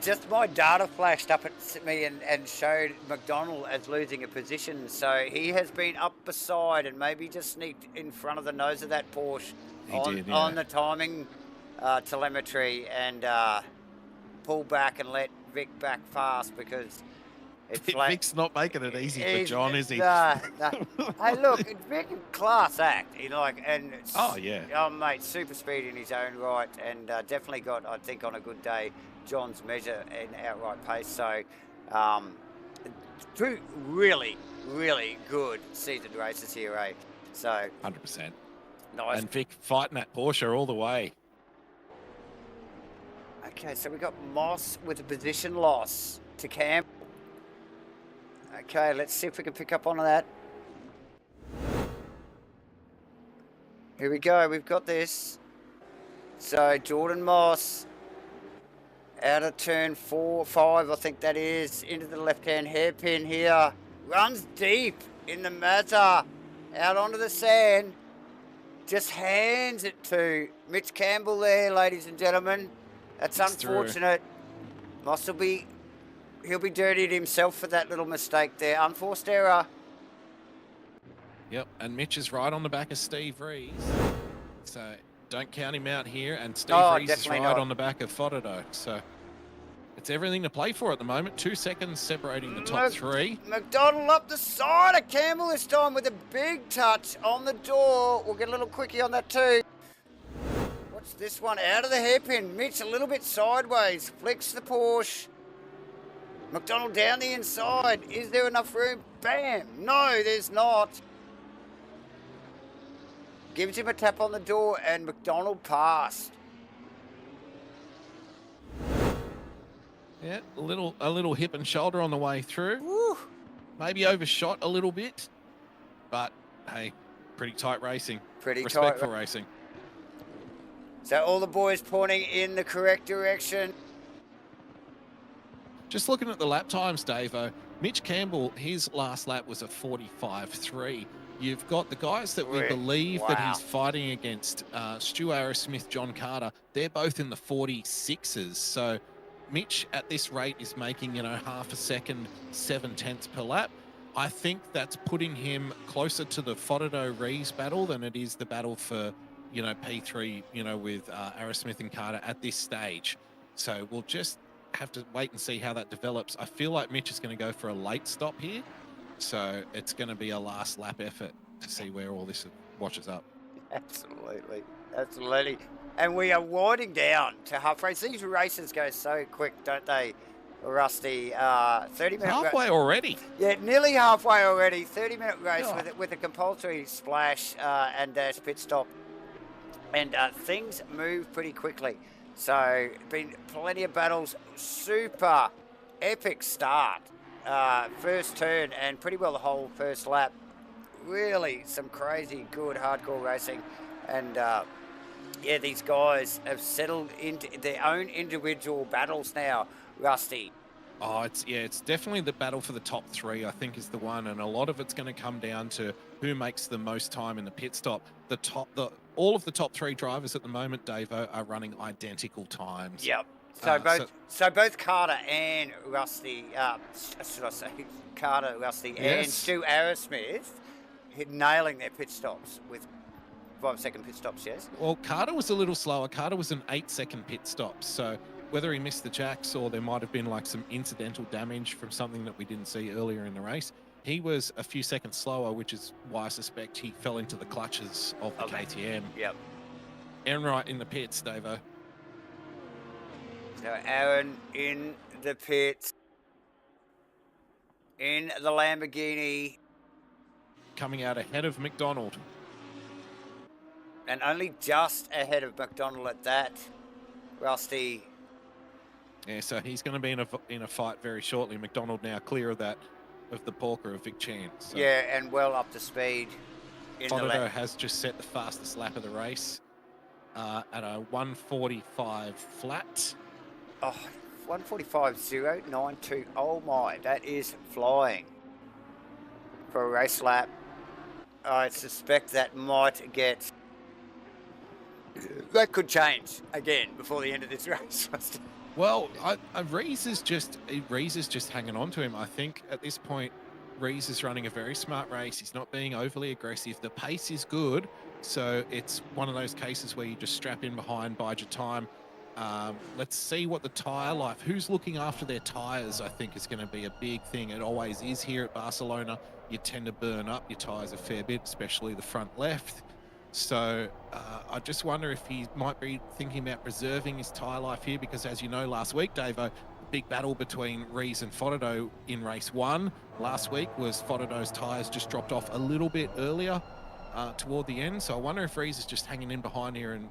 Just my data flashed up at me and showed McDonald as losing a position. So he has been up beside and maybe just sneaked in front of the nose of that Porsche on the timing telemetry and pull back and let Vic back fast, because it's like... Vic's not making it easy for John, is he? Nah. Hey, look, Vic, class act. Oh, yeah. Oh, mate, super speed in his own right, and definitely got, I think, on a good day, John's measure in outright pace. So, two really, really good seasoned races here, eh? So 100%. Nice. And Vic fighting that Porsche all the way. Okay, so we got Moss with a position loss to Campbell. Okay, let's see if we can pick up on that. Here we go, we've got this. So Jordan Moss out of turn 5, I think that is, into the left-hand hairpin here. Runs deep in the Mazda, out onto the sand. Just hands it to Mitch Campbell there, ladies and gentlemen. That's unfortunate. Moss will be... He'll be dirtied himself for that little mistake there. Unforced error. Yep, and Mitch is right on the back of Steve Rees. So don't count him out here. And Steve Rees is right on the back of Fotido. So it's everything to play for at the moment. 2 seconds separating the top three. McDonald up the side of Campbell this time with a big touch on the door. We'll get a little quickie on that too. What's this one? Out of the hairpin. Mitch a little bit sideways. Flicks the Porsche. McDonald down the inside. Is there enough room? Bam! No, there's not. Gives him a tap on the door and McDonald passed. Yeah, a little hip and shoulder on the way through. Woo. Maybe overshot a little bit, but hey, pretty tight racing. Respectful racing. So all the boys pointing in the correct direction. Just looking at the lap times, Davo, Mitch Campbell, his last lap was a 45.3. You've got the guys that we believe that he's fighting against, Stu Arrowsmith, John Carter, they're both in the 46s. So Mitch at this rate is making, half a second, 7/10 per lap. I think that's putting him closer to the Fotido-Rees battle than it is the battle for, P3, with Arrowsmith and Carter at this stage. So we'll just have to wait and see how that develops. I feel like Mitch is going to go for a late stop here. So it's going to be a last lap effort to see where all this washes up. Absolutely. Absolutely. And we are winding down to half race. These races go so quick, don't they, Rusty? 30-minute halfway already. Yeah, nearly halfway already. 30-minute race with a compulsory splash and dash pit stop. And things move pretty quickly. So, been plenty of battles. Super epic start. First turn and pretty well the whole first lap. Really some crazy good hardcore racing. And these guys have settled into their own individual battles now, Rusty. Oh, it's definitely the battle for the top three, I think, is the one, and a lot of it's going to come down to who makes the most time in the pit stop. All of the top three drivers at the moment, Davo, are running identical times. Yep. So both Carter and Rusty, should I say Carter, Rusty, and Stu Arrowsmith nailing their pit stops with 5-second pit stops, yes? Well, Carter was a little slower. Carter was an 8-second pit stop. So whether he missed the jacks or there might have been like some incidental damage from something that we didn't see earlier in the race, he was a few seconds slower, which is why I suspect he fell into the clutches of the KTM. Yep. Enright in the pits, Davo. So Aaron in the pits, in the Lamborghini. Coming out ahead of McDonald. And only just ahead of McDonald at that, Rusty. Yeah, so he's going to be in a fight very shortly. McDonald now clear of the porker of Vic Chan. So. Yeah, and well up to speed. Fotido has just set the fastest lap of the race. at a 1:45 flat. Oh, 1:45.092. Oh my, that is flying for a race lap. I suspect that might get. That could change again before the end of this race. Well, Rees is just hanging on to him. I think at this point, Rees is running a very smart race. He's not being overly aggressive. The pace is good, so it's one of those cases where you just strap in behind, bide your time. Let's see what the tyre life. Who's looking after their tyres? I think is going to be a big thing. It always is here at Barcelona. You tend to burn up your tyres a fair bit, especially the front left. So I just wonder if he might be thinking about preserving his tyre life here, because as you know, last week, Davo, big battle between Rees and Fotido in race 1 last week was Fotido's tyres just dropped off a little bit earlier toward the end. So I wonder if Rees is just hanging in behind here and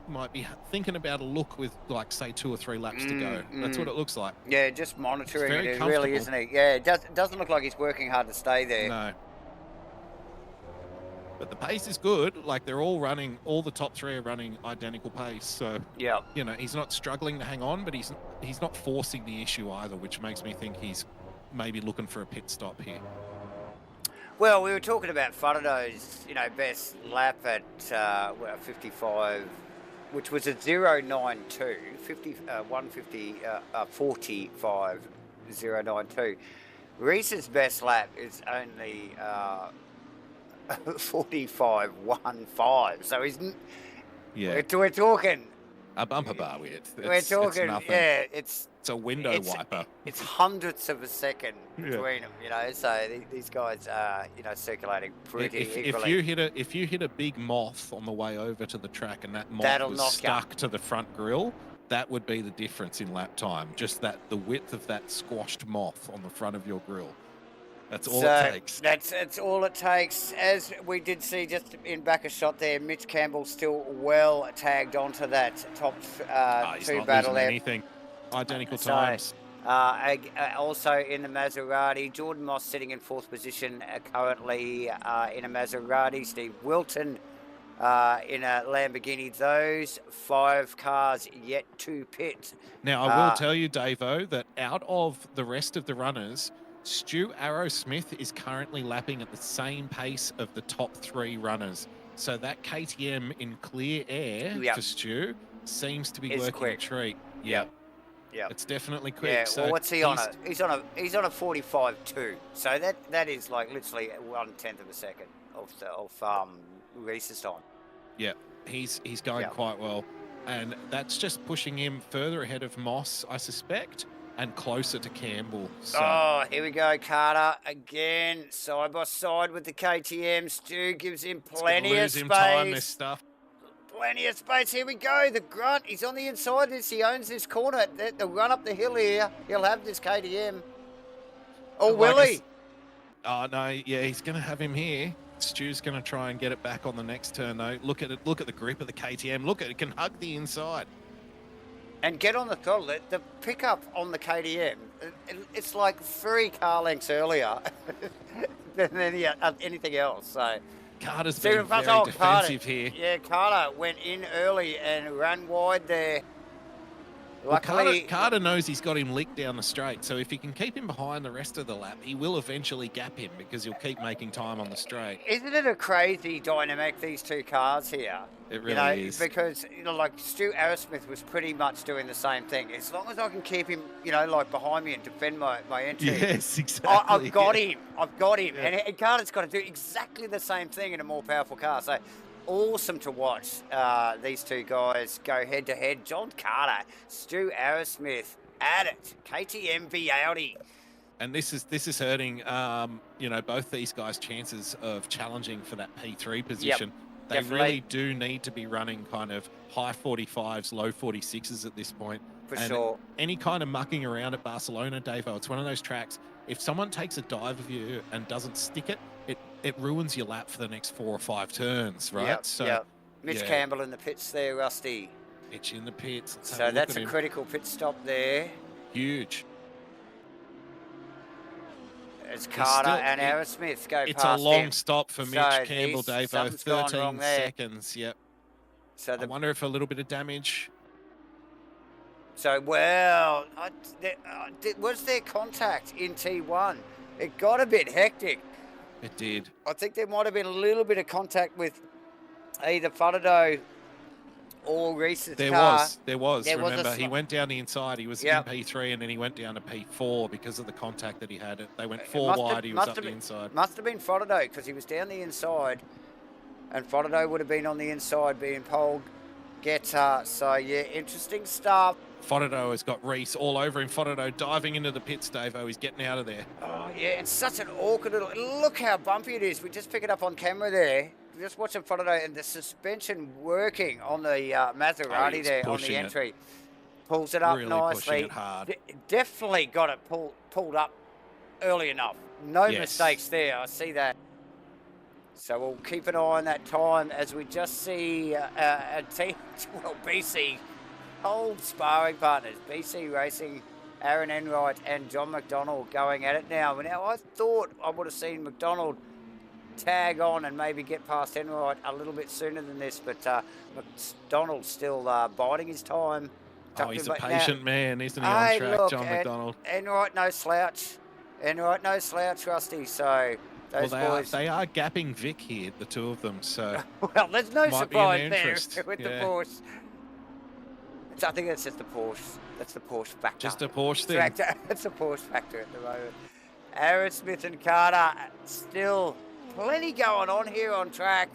might be thinking about a look with, like, say, 2 or 3 laps to go. That's what it looks like. Yeah, just monitoring it, really, isn't he? Yeah, it doesn't look like he's working hard to stay there. No. But the pace is good. Like, they're all running, all the top 3 are running identical pace. So, yeah, you know, he's not struggling to hang on, but he's not forcing the issue either, which makes me think he's maybe looking for a pit stop here. Well, we were talking about Fotido's, best lap at 55, which was a 0.92, 45.092. Reese's best lap is only 45.15. So he's, we're talking a bumper bar width. We're talking, it's nothing. Yeah, it's a window wiper. It's hundredths of a second between them, So these guys are, circulating pretty equally. If you hit a big moth on the way over to the track and that moth was stuck to the front grille, that would be the difference in lap time. Just the width of that squashed moth on the front of your grille. That's all it takes. That's all it takes. As we did see just in back a shot there, Mitch Campbell still well tagged onto that top 2 battle there. Anything. Identical times. Also in the Maserati, Jordan Moss sitting in 4th position currently in a Maserati. Steve Wilton in a Lamborghini. Those 5 cars yet to pit. Now, I will tell you, Davo, that out of the rest of the runners, Stu Arrowsmith is currently lapping at the same pace of the top 3 runners. So that KTM in clear air for Stu seems to be working a treat. Yep. It's definitely quick. Yeah, so well, what's he on? He's on a 45.2. So that is like literally 1/10 of a second of Reese's time. Yeah, he's going quite well. And that's just pushing him further ahead of Moss, I suspect, and closer to Campbell. So. Oh, here we go, Carter again, side by side with the KTM. Stu gives him plenty of space. Time, this stuff. Plenty of space. Here we go. The grunt. He's on the inside. He owns this corner. The run up the hill here. He'll have this KTM. Oh, will he? Oh no. Yeah, he's going to have him here. Stu's going to try and get it back on the next turn, though. Look at it. Look at the grip of the KTM. Look at it. It can hug the inside. And get on the throttle. The pickup on the KTM, it's like 3 car lengths earlier than anything else. So Carter's been very defensive here. Yeah, Carter went in early and ran wide there. Well, Carter knows he's got him licked down the straight, so if he can keep him behind the rest of the lap, he will eventually gap him because he'll keep making time on the straight. Isn't it a crazy dynamic, these 2 cars here? It really is. Because, like Stu Arrowsmith was pretty much doing the same thing. As long as I can keep him, like behind me and defend my entry. Yes, exactly. I've got him. Yeah. And Carter's got to do exactly the same thing in a more powerful car. So awesome to watch these 2 guys go head to head. John Carter, Stu Arrowsmith at it. KTM v Audi. And this is hurting, both these guys' chances of challenging for that P3 position. Yep. They really do need to be running kind of high 45s, low 46s at this point. For sure. Any kind of mucking around at Barcelona, Davo, it's one of those tracks. If someone takes a dive of you and doesn't stick it, it ruins your lap for the next 4 or 5 turns, right? Yep. Mitch Campbell in the pits there, Rusty. Mitch in the pits. So that's a critical pit stop there. Huge. As Carter and Arrowsmith go past him. It's a long stop for Mitch Campbell, Davo. 13 seconds, yep. So I wonder if a little bit of damage. So, well, was there contact in T1? It got a bit hectic. It did. I think there might have been a little bit of contact with either Fotado or Reese's car. There was. Remember, he went down the inside. He was Yep. in P3, and then he went down to P4 because of the contact that he had. They went four wide. He was up the inside. Must have been Fotado because he was down the inside, and Fotado would have been on the inside being poled. So, yeah, interesting stuff. Fotado has got Reese all over him. Fotado diving into the pits, Davo. He's getting out of there. Oh, yeah, it's such an awkward little... Look how bumpy it is. We just pick it up on camera there. Just watching Fotado and the suspension working on the Maserati there on the entry. Pulls it up really nicely. Pushing it hard. Definitely got it pulled up early enough. No mistakes there. I see that. So we'll keep an eye on that time as we just see a team, BC, old sparring partners, BC Racing, Aaron Enright and John McDonald going at it now. Now, I thought I would have seen McDonald tag on and maybe get past Enright a little bit sooner than this, but McDonald's still biding his time. Oh, he's a patient man, isn't he, on track, look, John McDonald? Enright, no slouch. Enright, no slouch, Rusty, so... They are gapping Vic here, the two of them, so... Well, there's no surprise there with the Porsche. I think that's just the Porsche. That's the Porsche factor. Just a Porsche thing. That's the Porsche factor at the moment. Aaron Smith and Carter, still plenty going on here on track.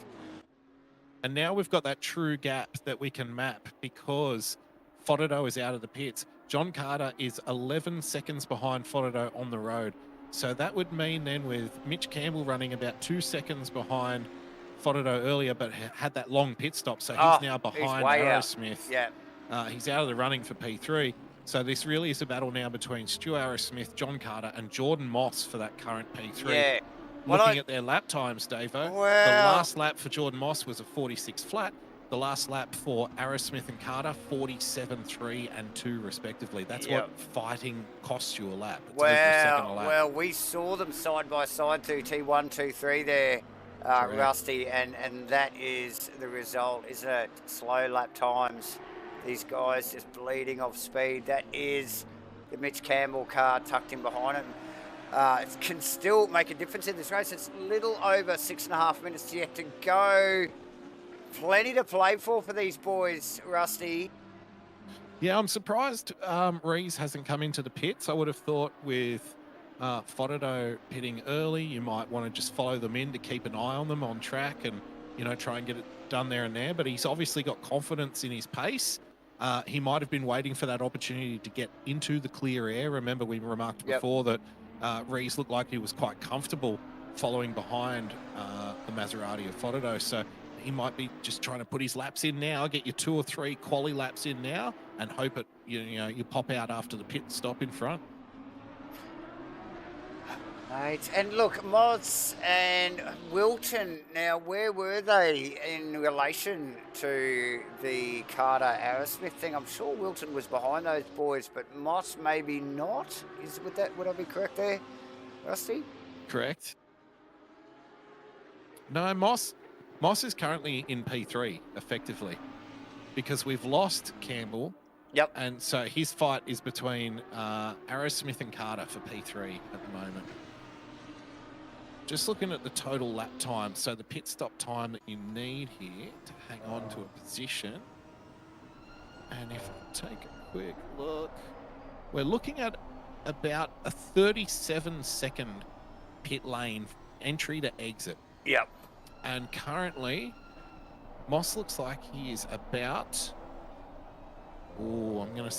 And now we've got that true gap that we can map because Fotado is out of the pits. John Carter is 11 seconds behind Fotado on the road. So that would mean then with Mitch Campbell running about 2 seconds behind Fotado earlier, but had that long pit stop. So he's now behind Aerosmith. Yeah. He's out of the running for P3. So this really is a battle now between Stu Aerosmith, John Carter, and Jordan Moss for that current P3. Yeah. Looking at their lap times, Davo, the last lap for Jordan Moss was a 46 flat. The last lap for Aerosmith and Carter, 47.3 and 2 respectively. That's what fighting costs you a lap. It's over a second a lap. Well, we saw them side by side through T1, T3 there, Rusty, and that is the result, isn't it? Slow lap times. These guys just bleeding off speed. That is the Mitch Campbell car tucked in behind it. It can still make a difference in this race. It's a little over 6.5 minutes yet to go. Plenty to play for these boys, Rusty. Yeah, I'm surprised Rees hasn't come into the pits. I would have thought with Fotado pitting early, you might want to just follow them in to keep an eye on them on track and, you know, try and get it done there and there. But he's obviously got confidence in his pace. He might have been waiting for that opportunity to get into the clear air. Remember, we remarked before that Rees looked like he was quite comfortable following behind the Maserati of Fotado. So he might be just trying to put his laps in now, get your 2 or 3 quali laps in now, and hope it you pop out after the pit stop in front. Right, and look, Moz and Wilton, now where were they in relation to the Carter Aerosmith thing? I'm sure Wilton was behind those boys, but Moss maybe not. Would I be correct there, Rusty? Correct. No, Moss is currently in P3, effectively, because we've lost Campbell. Yep. And so his fight is between Aerosmith and Carter for P3 at the moment. Just looking at the total lap time, so the pit stop time that you need here to hang on to a position. And if I take a quick look, we're looking at about a 37-second pit lane entry to exit. Yep. And currently, Moss looks like he is about, I'm going to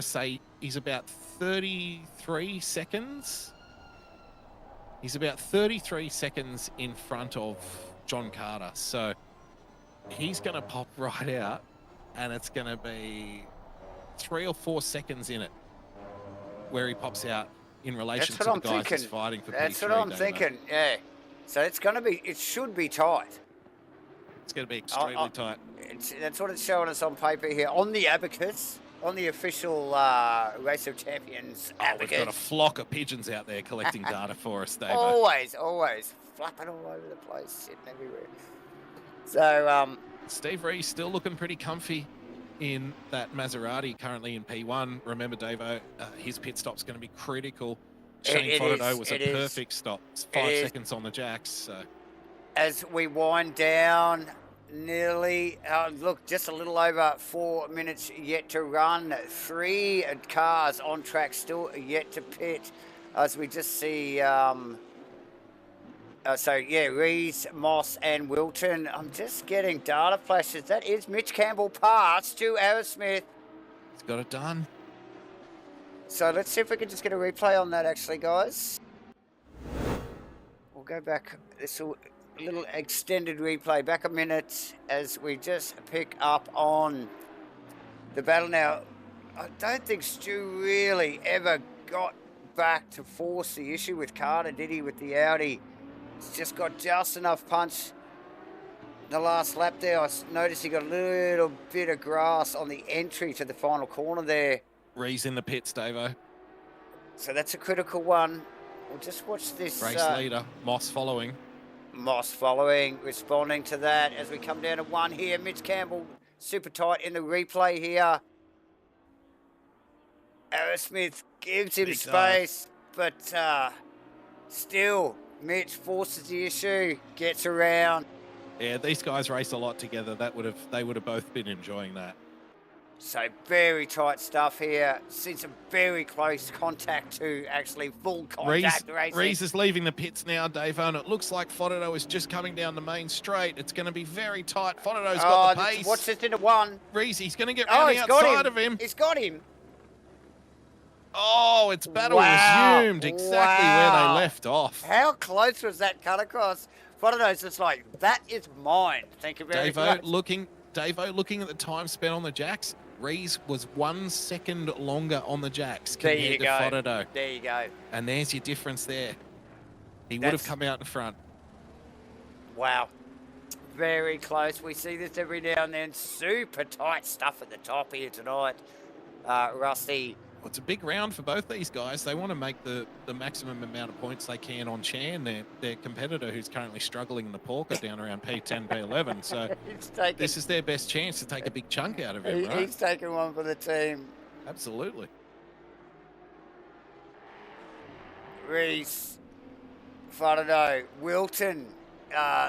say he's about 33 seconds. He's about 33 seconds in front of John Carter. So he's going to pop right out, and it's going to be 3 or 4 seconds in it where he pops out in relation to the guys he's fighting for P3. That's what I'm thinking, yeah. So it should be tight. It's going to be extremely tight. That's what it's showing us on paper here. On the abacus, on the official Race of Champions abacus. We've got a flock of pigeons out there collecting data for us, Dave. Always. Flapping all over the place, sitting everywhere. So, Steve Rees still looking pretty comfy in that Maserati, currently in P1. Remember, Davo, his pit stop's going to be critical. Shane Foddado was a perfect stop. It's 5 seconds on the jacks. So. As we wind down, nearly, look, just a little over 4 minutes yet to run. 3 cars on track still yet to pit. As we just see, Rees, Moss and Wilton. I'm just getting data flashes. That is Mitch Campbell past to Asrnz. He's got it done. So let's see if we can just get a replay on that, actually, guys. We'll go back. This will little extended replay back a minute as we just pick up on the battle. Now, I don't think Stu really ever got back to force the issue with Carter, did he, with the Audi? He's just got just enough punch the last lap there. I noticed he got a little bit of grass on the entry to the final corner there. Rees in the pits, Davo. So that's a critical one. We'll just watch this. Race leader, Moss following. Moss following, responding to that as we come down to 1 here. Mitch Campbell super tight in the replay here. Asrnz gives him space, but still Mitch forces the issue, gets around. Yeah, these guys race a lot together. They would have both been enjoying that. So very tight stuff here. Seen some very close contact to actually full contact racing. Rees is leaving the pits now, Davo, and it looks like Foddado is just coming down the main straight. It's going to be very tight. Foddado's got the pace. Watch this into 1. Rees, he's going to get round the outside of him. He's got him. Oh, it's battle resumed exactly where they left off. How close was that cut across? Foddado's just like, that is mine. Thank you very much. Davo looking at the time spent on the jacks. Rees was 1 second longer on the jacks compared to Foddado. There you go. And there's your difference there. He would have come out in front. Wow. Very close. We see this every now and then. Super tight stuff at the top here tonight. Rusty. Well, it's a big round for both these guys. They want to make the maximum amount of points they can on Chan, their competitor who's currently struggling in the Porker down around P10, P11. So this is their best chance to take a big chunk out of him, right? He's taking one for the team. Absolutely. Rees, Foddado, Wilton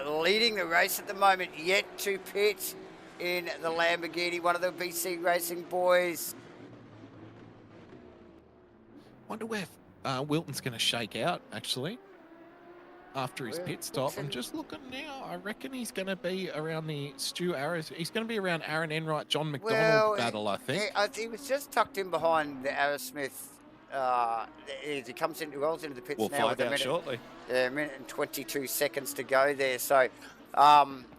leading the race at the moment, yet to pit in the Lamborghini, one of the BC Racing boys. Wonder where Wilton's going to shake out, actually, after his pit stop. I'm just looking now. I reckon he's going to be around the Stu Arrows. He's going to be around Aaron Enright, John McDonald battle, I think. He was just tucked in behind the Asrnz. He comes in, rolls into the pits now. We'll find out shortly. Yeah, 1 minute and 22 seconds to go there. So,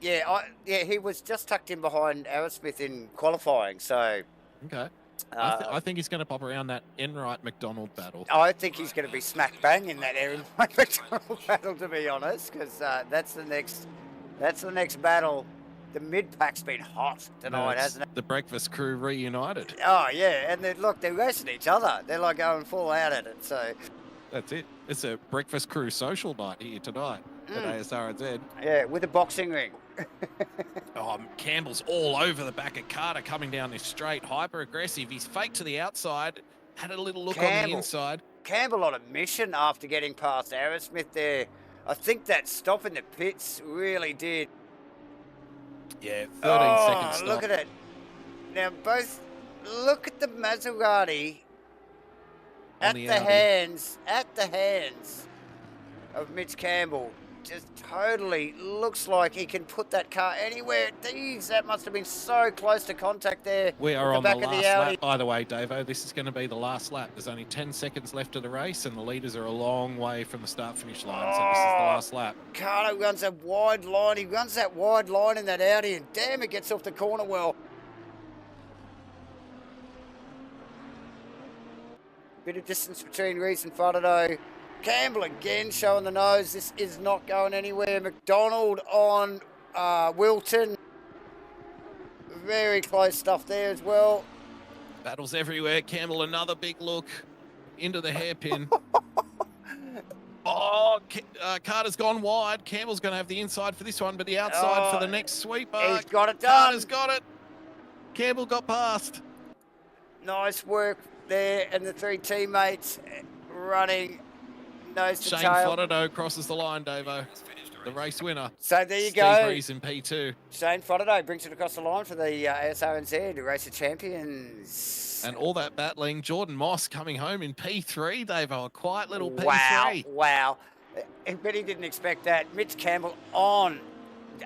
he was just tucked in behind Asrnz in qualifying. So, okay. I think he's going to pop around that Enright McDonald battle. I think he's going to be smack bang in that Enright McDonald battle, to be honest, because that's the next battle. The mid-pack's been hot tonight, hasn't it? The breakfast crew reunited. Oh, yeah, and they're racing each other. They're like going full out at it, so... That's it. It's a breakfast crew social night here tonight at Asrnz. Yeah, with a boxing ring. Campbell's all over the back of Carter coming down this straight, hyper aggressive. He's faked to the outside, had a little look on the inside. Campbell on a mission after getting past Asrnz there. I think that stop in the pits really did. Yeah, 13-second stop. Look at it. Now, look at the Maserati at the hands of Mitch Campbell. Just totally looks like he can put that car anywhere. That must have been so close to contact there. We are on the last lap. By the way, Davo, this is going to be the last lap. There's only 10 seconds left of the race, and the leaders are a long way from the start-finish line, so this is the last lap. Carter runs a wide line. He runs that wide line in that Audi, and damn, it gets off the corner well. Bit of distance between Rees and Foddado. Campbell again showing the nose. This is not going anywhere. McDonald on Wilton. Very close stuff there as well. Battles everywhere. Campbell, another big look into the hairpin. Oh, Carter's gone wide. Campbell's going to have the inside for this one, but the outside for the next sweeper. He's got it done. Carter's got it. Campbell got past. Nice work there, and the three teammates running nose to Shane tail. Fodderdo crosses the line, Davo. The race winner. So there you Steve go. Rees in P2. Shane Fodderdo brings it across the line for the Asrnz, Race of Champions. And all that battling, Jordan Moss coming home in P3, Davo. A quiet little P3. P3. Wow. But he didn't expect that. Mitch Campbell on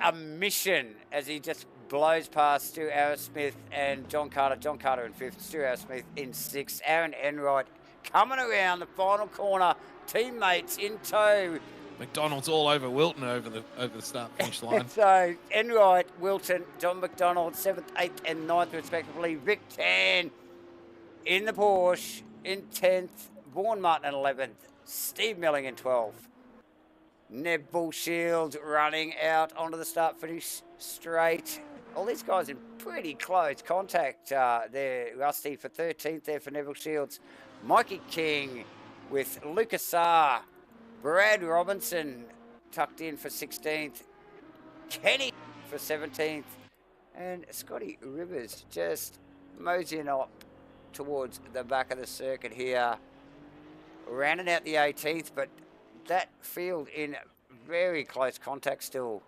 a mission as he just blows past Stu Arrowsmith and John Carter. John Carter in fifth, Stu Arrowsmith in sixth. Aaron Enright coming around the final corner. Teammates in tow. McDonald's all over Wilton over the start finish line. So Enright, Wilton, John McDonald, 7th, 8th and 9th respectively. Vic Tan in the Porsche in 10th. Vaughan Martin in 11th. Steve Milling in 12th. Neb Bullshield running out onto the start finish straight. All these guys in pretty close contact there. Rusty for 13th there for Neville Shields. Mikey King with Lucas Saar. Brad Robinson tucked in for 16th. Kenny for 17th. And Scotty Rivers just moseying up towards the back of the circuit here. Rounding out the 18th, but that field in very close contact still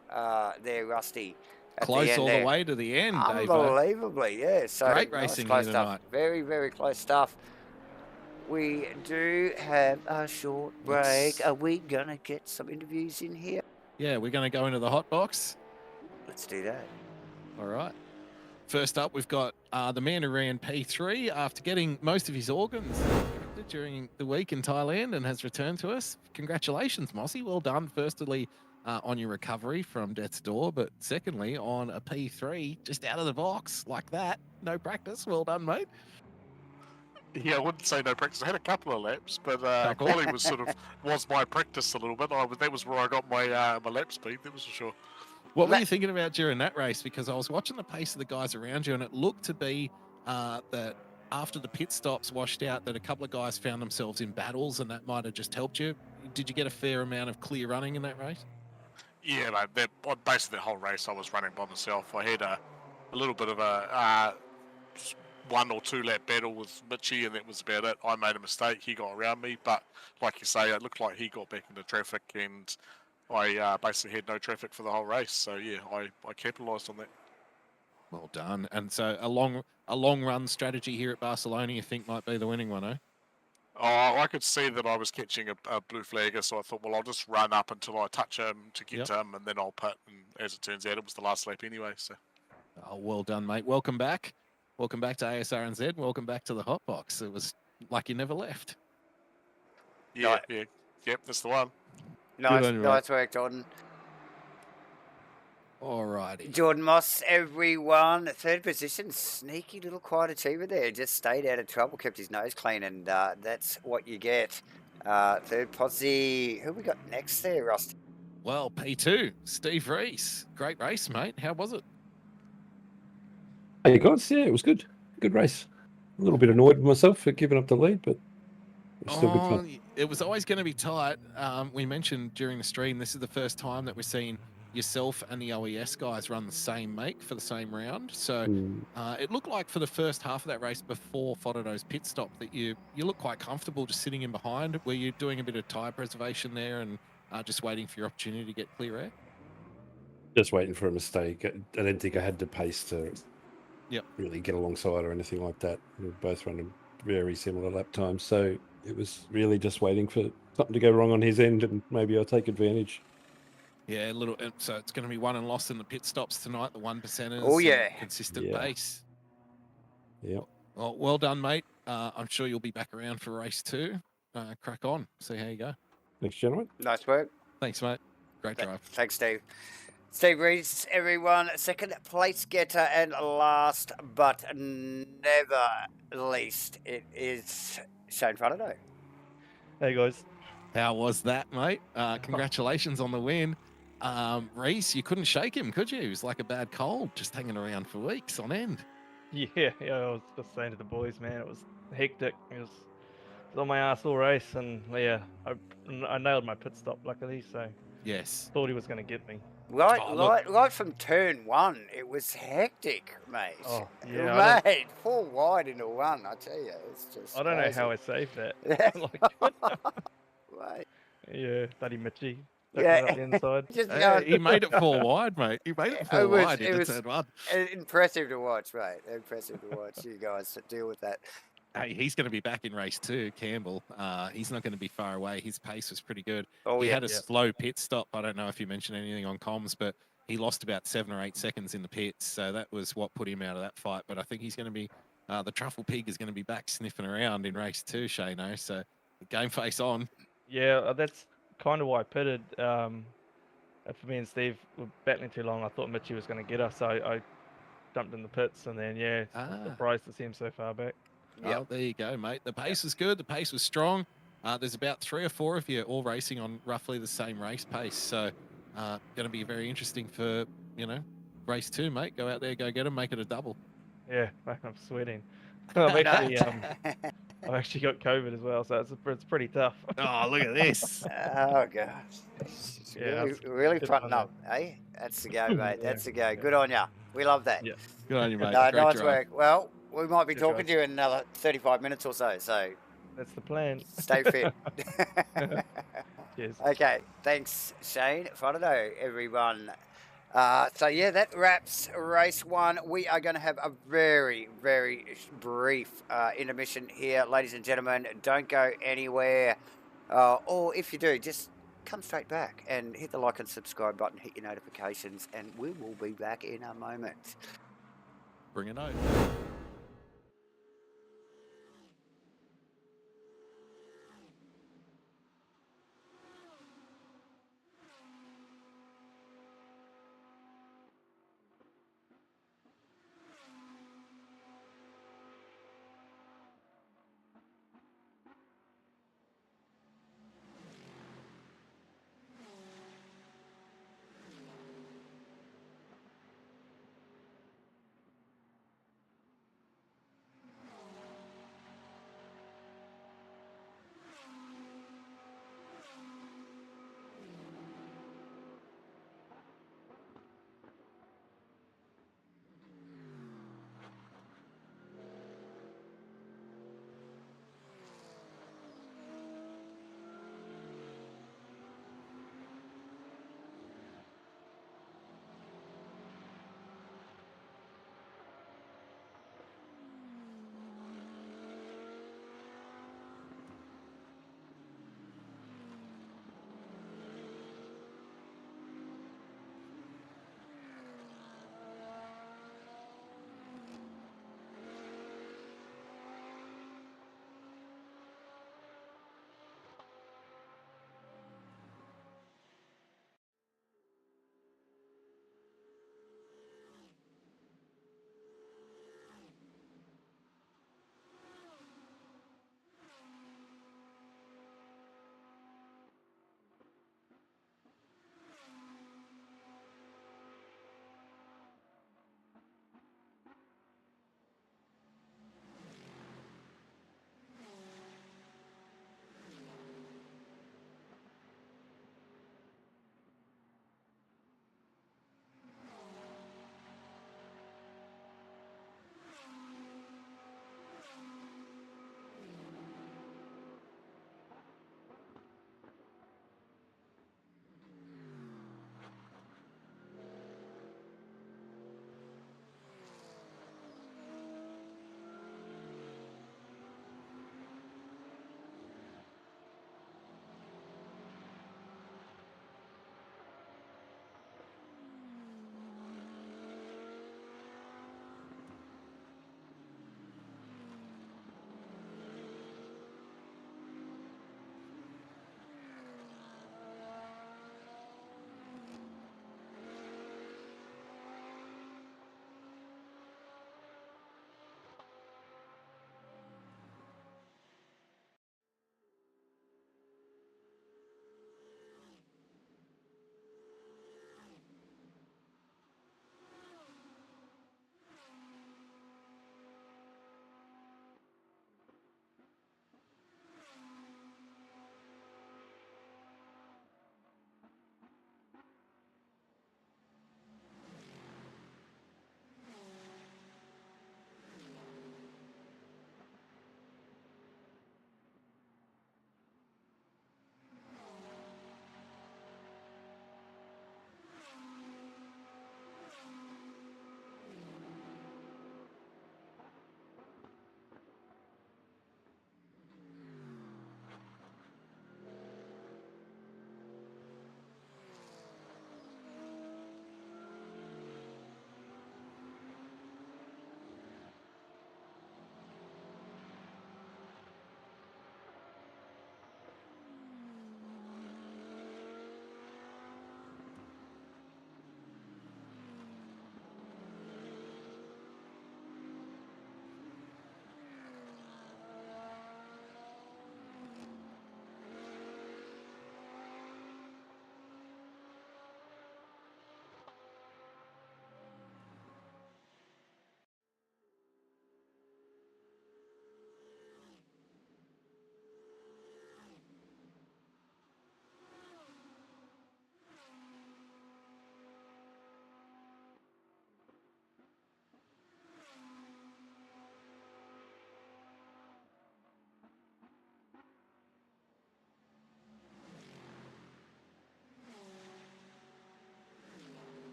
there, Rusty. Close all the way to the end, Dave. Unbelievably, yeah. So great racing here tonight. Very, very close stuff. We do have a short break. Are we going to get some interviews in here? Yeah, we're going to go into the hot box. Let's do that. All right. First up, we've got the man who ran P3 after getting most of his organs during the week in Thailand and has returned to us. Congratulations, Mossy. Well done. Firstly, on your recovery from death's door, but secondly, on a P3 just out of the box like that. No practice. Well done, mate. Yeah, I wouldn't say no practice. I had a couple of laps, but quality was my practice a little bit. That was where I got my my lap speed. That was for sure. What were you thinking about during that race? Because I was watching the pace of the guys around you, and it looked to be that after the pit stops washed out, that a couple of guys found themselves in battles, and that might have just helped you. Did you get a fair amount of clear running in that race? Yeah, mate. Basically the whole race I was running by myself. I had a little bit of a 1 or 2 lap battle with Mitchie, and that was about it. I made a mistake. He got around me, but like you say, it looked like he got back into traffic, and I basically had no traffic for the whole race. So yeah, I capitalised on that. Well done. And so a long run strategy here at Barcelona, you think might be the winning one, eh? Oh, I could see that I was catching a blue flagger, so I thought, well, I'll just run up until I touch him to get to him, and then I'll pit. And as it turns out, it was the last lap anyway. So. Oh, well done, mate. Welcome back. Welcome back to ASRNZ. Welcome back to the hot box. It was like you never left. Yeah, yep, that's the one. Nice work, Jordan. Alrighty. Jordan Moss, everyone. 3rd position, sneaky little quiet achiever there. Just stayed out of trouble, kept his nose clean, and that's what you get. 3rd posse. Who we got next there, Rusty? Well, P2, Steve Rees. Great race, mate. How was it? Hey guys, yeah, it was good. Good race. A little bit annoyed with myself for giving up the lead, but it was still good fun. It was always going to be tight. We mentioned during the stream, this is the first time that we're seeing yourself and the OES guys run the same make for the same round. So it looked like for the first half of that race before Fodderdo's pit stop that you look quite comfortable just sitting in behind. Were you doing a bit of tyre preservation there and just waiting for your opportunity to get clear air? Just waiting for a mistake. I didn't think I had the pace to really get alongside or anything like that. We were both running very similar lap times, so it was really just waiting for something to go wrong on his end, and maybe I'll take advantage. Yeah, a little. So it's going to be won and lost in the pit stops tonight. The 1%ers. Oh yeah, consistent pace. Yeah. Well done, mate. I'm sure you'll be back around for race 2. Crack on. See how you go. Thanks, gentlemen. Nice work. Thanks, mate. Great drive. Thanks, Steve. Steve Rees, everyone. 2nd place getter, and last but never least, it is Shane Fodderdo. Hey guys. How was that, mate? Congratulations on the win. Rees, you couldn't shake him, could you? It was like a bad cold, just hanging around for weeks on end. Yeah, I was just saying to the boys, man, it was hectic. It was was on my ass all race, and yeah, I nailed my pit stop luckily. So Yes. thought he was going to get me. Right from turn one, it was hectic, mate. Oh yeah, Mate, 4 wide into one. I tell you, it's just. I don't know crazy. how I saved that. Right. Yeah, bloody Mitchy. Yeah. Up the inside. Hey, he made it 4 wide, mate. He made it 4 wide into turn one. Impressive to watch, mate. Impressive to watch you guys deal with that. Hey, he's going to be back in race 2, Campbell. He's not going to be far away. His pace was pretty good. He had a slow pit stop. I don't know if you mentioned anything on comms, but he lost about 7 or 8 seconds in the pits. So that was what put him out of that fight. But I think he's going to be, the Truffle Pig is going to be back sniffing around in race 2, Shano. So game face on. Yeah, that's kind of why I pitted. For me and Steve were battling too long. I thought Mitchy was going to get us. So I jumped in the pits, and then surprised to see him so far back. Yep. Oh, there you go, mate. The pace was good. The pace was strong. There's about 3 or 4 of you all racing on roughly the same race pace. So going to be very interesting for, race 2, mate. Go out there, go get them, make it a double. Yeah, I'm sweating. I've actually got COVID as well, so it's pretty tough. Oh, look at this. Oh, gosh. Yeah, really fronting up, eh? That's the go, mate. That's the go. Good on ya. We love that. Yeah. Good on you, mate. Nice work. Well, we might be talking to you in another 35 minutes or so, so that's the plan. Stay fit. Cheers. Okay, thanks, Shane. Whanau, everyone. So yeah, that wraps race 1. We are going to have a very, very brief intermission here, ladies and gentlemen. Don't go anywhere, or if you do, just come straight back and hit the like and subscribe button, hit your notifications, and we will be back in a moment. Bring a note.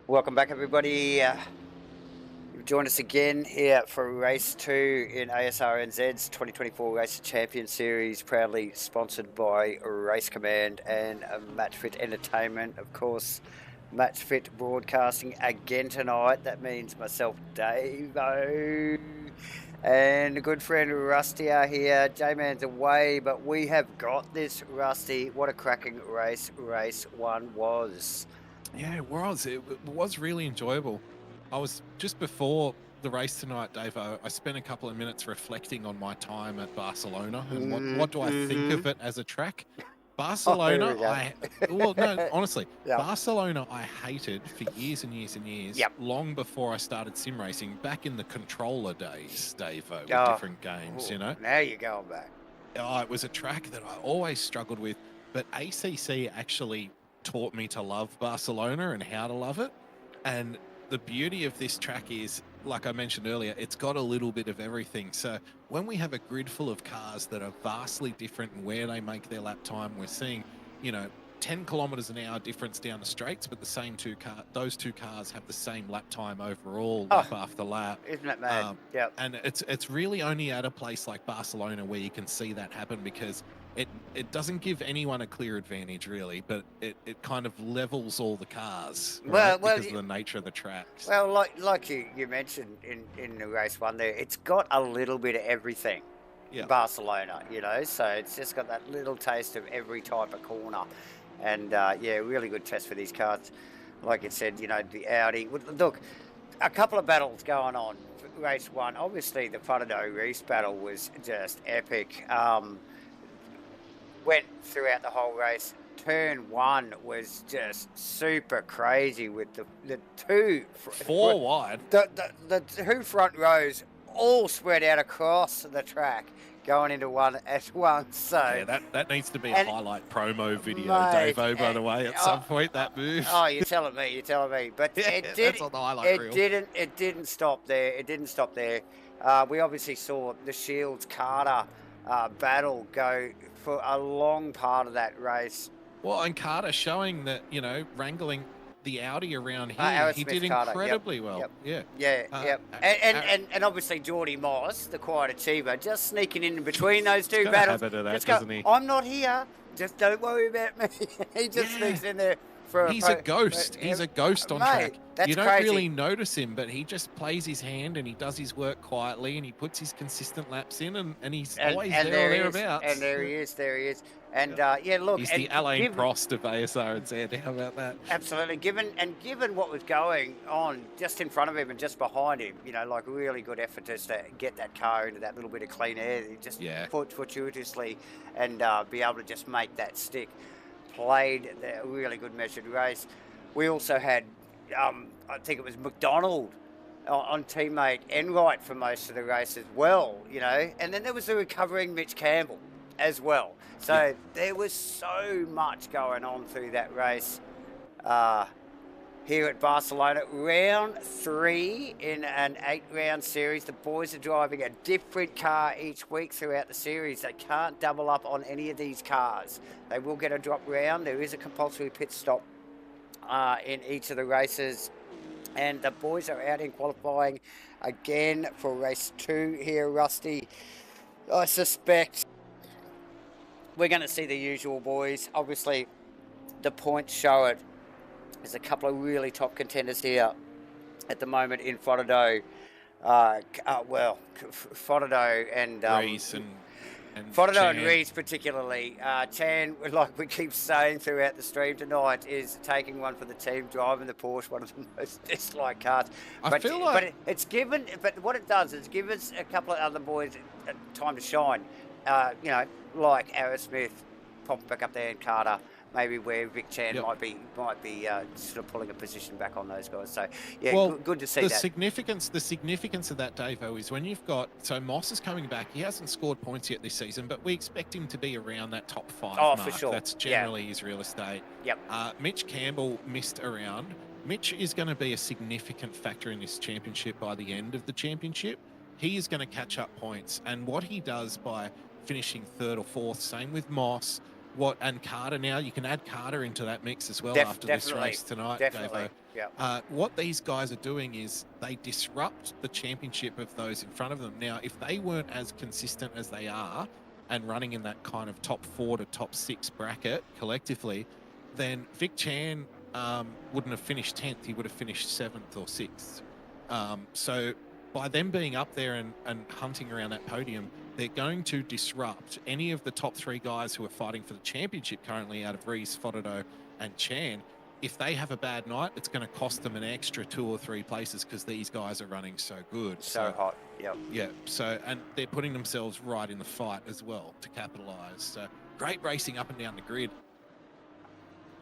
Welcome back, everybody. You've joined us again here for race 2 in Asrnz's 2024 Race Champion Series, proudly sponsored by Race Command and Matchfit Entertainment. Of course, Matchfit broadcasting again tonight. That means myself, Davo, and a good friend Rusty are here. J-Man's away, but we have got this, Rusty. What a cracking race 1 was. Yeah, it was. It was really enjoyable. I was just before the race tonight, Dave. I spent a couple of minutes reflecting on my time at Barcelona and what do I think of it as a track. Barcelona, honestly, Barcelona I hated for years and years and years, long before I started sim racing, back in the controller days, Dave, with different games, you know. Now you're going back. Oh, it was a track that I always struggled with, but ACC actually taught me to love Barcelona and how to love it. And the beauty of this track is, like I mentioned earlier, it's got a little bit of everything. So when we have a grid full of cars that are vastly different in where they make their lap time, we're seeing, 10 kilometers an hour difference down the straights, but those two cars have the same lap time overall, lap after lap. Isn't it mad? And it's really only at a place like Barcelona where you can see that happen, because it doesn't give anyone a clear advantage, really, but it kind of levels all the cars, right? Because of the nature of the tracks. Well, like you mentioned in the race 1 there, it's got a little bit of everything. Barcelona, so it's just got that little taste of every type of corner. And really good test for these cars. Like you said, the Audi. Look, a couple of battles going on. Race 1, obviously the Fernando-Reese battle was just epic. Went throughout the whole race. Turn 1 was just super crazy with the two... Four wide. The two front rows all spread out across the track, going into one at once. So yeah, that needs to be a highlight promo video, Davo, by the way, at some point, that move. Oh, you're telling me. But that's on the highlight reel. It didn't stop there. We obviously saw the Shields Carter battle go for a long part of that race. Well, and Carter showing that, wrangling the Audi around here, he did incredibly well. And obviously Geordie Moss, the quiet achiever, just sneaking in between those two battles. battles. Habit of that, doesn't he? I'm not here. Just don't worry about me. He just sneaks in there. He's a ghost. He's a ghost on track. That's you don't crazy. really notice him, but he just plays his hand and he does his work quietly and he puts his consistent laps in and he's always there or thereabouts. And there he is. And look, he's the Alain Prost of Asrnz. How about that? Absolutely. Given what was going on just in front of him and just behind him, like really good effort just to get that car into that little bit of clean air. He just fortuitously and be able to just make that stick. Played a really good measured race. We also had, I think it was McDonald on teammate Enright for most of the race as well, and then there was the recovering Mitch Campbell as well. So there was so much going on through that race here at Barcelona. Round 3 in an 8-round series. The boys are driving a different car each week throughout the series. They can't double up on any of these cars. They will get a drop round. There is a compulsory pit stop in each of the races. And the boys are out in qualifying again for race 2 here, Rusty. I suspect we're going to see the usual boys. Obviously, the points show it. There's a couple of really top contenders here at the moment in Fernando. Fernando and Reese and Fernando and Reese particularly. Chan, like we keep saying throughout the stream tonight, is taking one for the team, driving the Porsche, one of the most disliked cars. But what it does is give us a couple of other boys time to shine. Like Aaron Smith, pop back up there, and Carter. Maybe where Vic Chan might be sort of pulling a position back on those guys. So good to see that. The significance of that, Davo, is when you've got Moss is coming back. He hasn't scored points yet this season, but we expect him to be around that top 5 mark. For sure. That's generally his real estate. Mitch Campbell missed around. Mitch is going to be a significant factor in this championship by the end of the championship. He is going to catch up points, and what he does by finishing 3rd or 4th, same with Moss. and Carter now, you can add Carter into that mix as well after this definitely, race tonight, definitely, Davo. yeah. What these guys are doing is they disrupt the championship of those in front of them. Now, if they weren't as consistent as they are and running in that kind of top 4 to top 6 bracket collectively, then Vic Chan wouldn't have finished 10th. He would have finished 7th or 6th. So by them being up there and hunting around that podium, they're going to disrupt any of the top 3 guys who are fighting for the championship currently out of Reese, Fotido, and Chan. If they have a bad night, it's going to cost them an extra 2 or 3 places because these guys are running so good. So hot, yep. Yeah, so, and they're putting themselves right in the fight as well to capitalise. So great racing up and down the grid.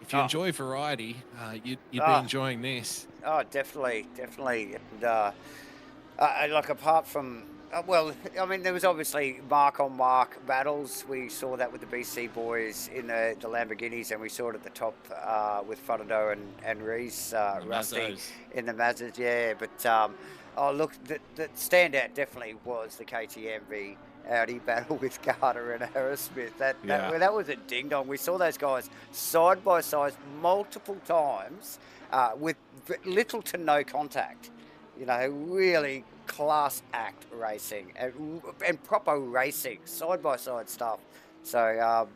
If you enjoy variety, you'd be enjoying this. Oh, definitely. And like apart from, well, I mean, there was obviously mark-on-mark battles. We saw that with the BC boys in the Lamborghinis, and we saw it at the top with Fotido and Reese, Rusty in the Mazdas, yeah. But, look, the standout definitely was the KTM v Audi battle with Carter and Asrnz. That was a ding-dong. We saw those guys side by side multiple times with little to no contact. You know, really class act racing and proper racing, side-by-side stuff. So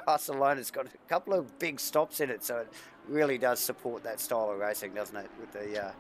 Barcelona's got a couple of big stops in it, so it really does support that style of racing, doesn't it? With the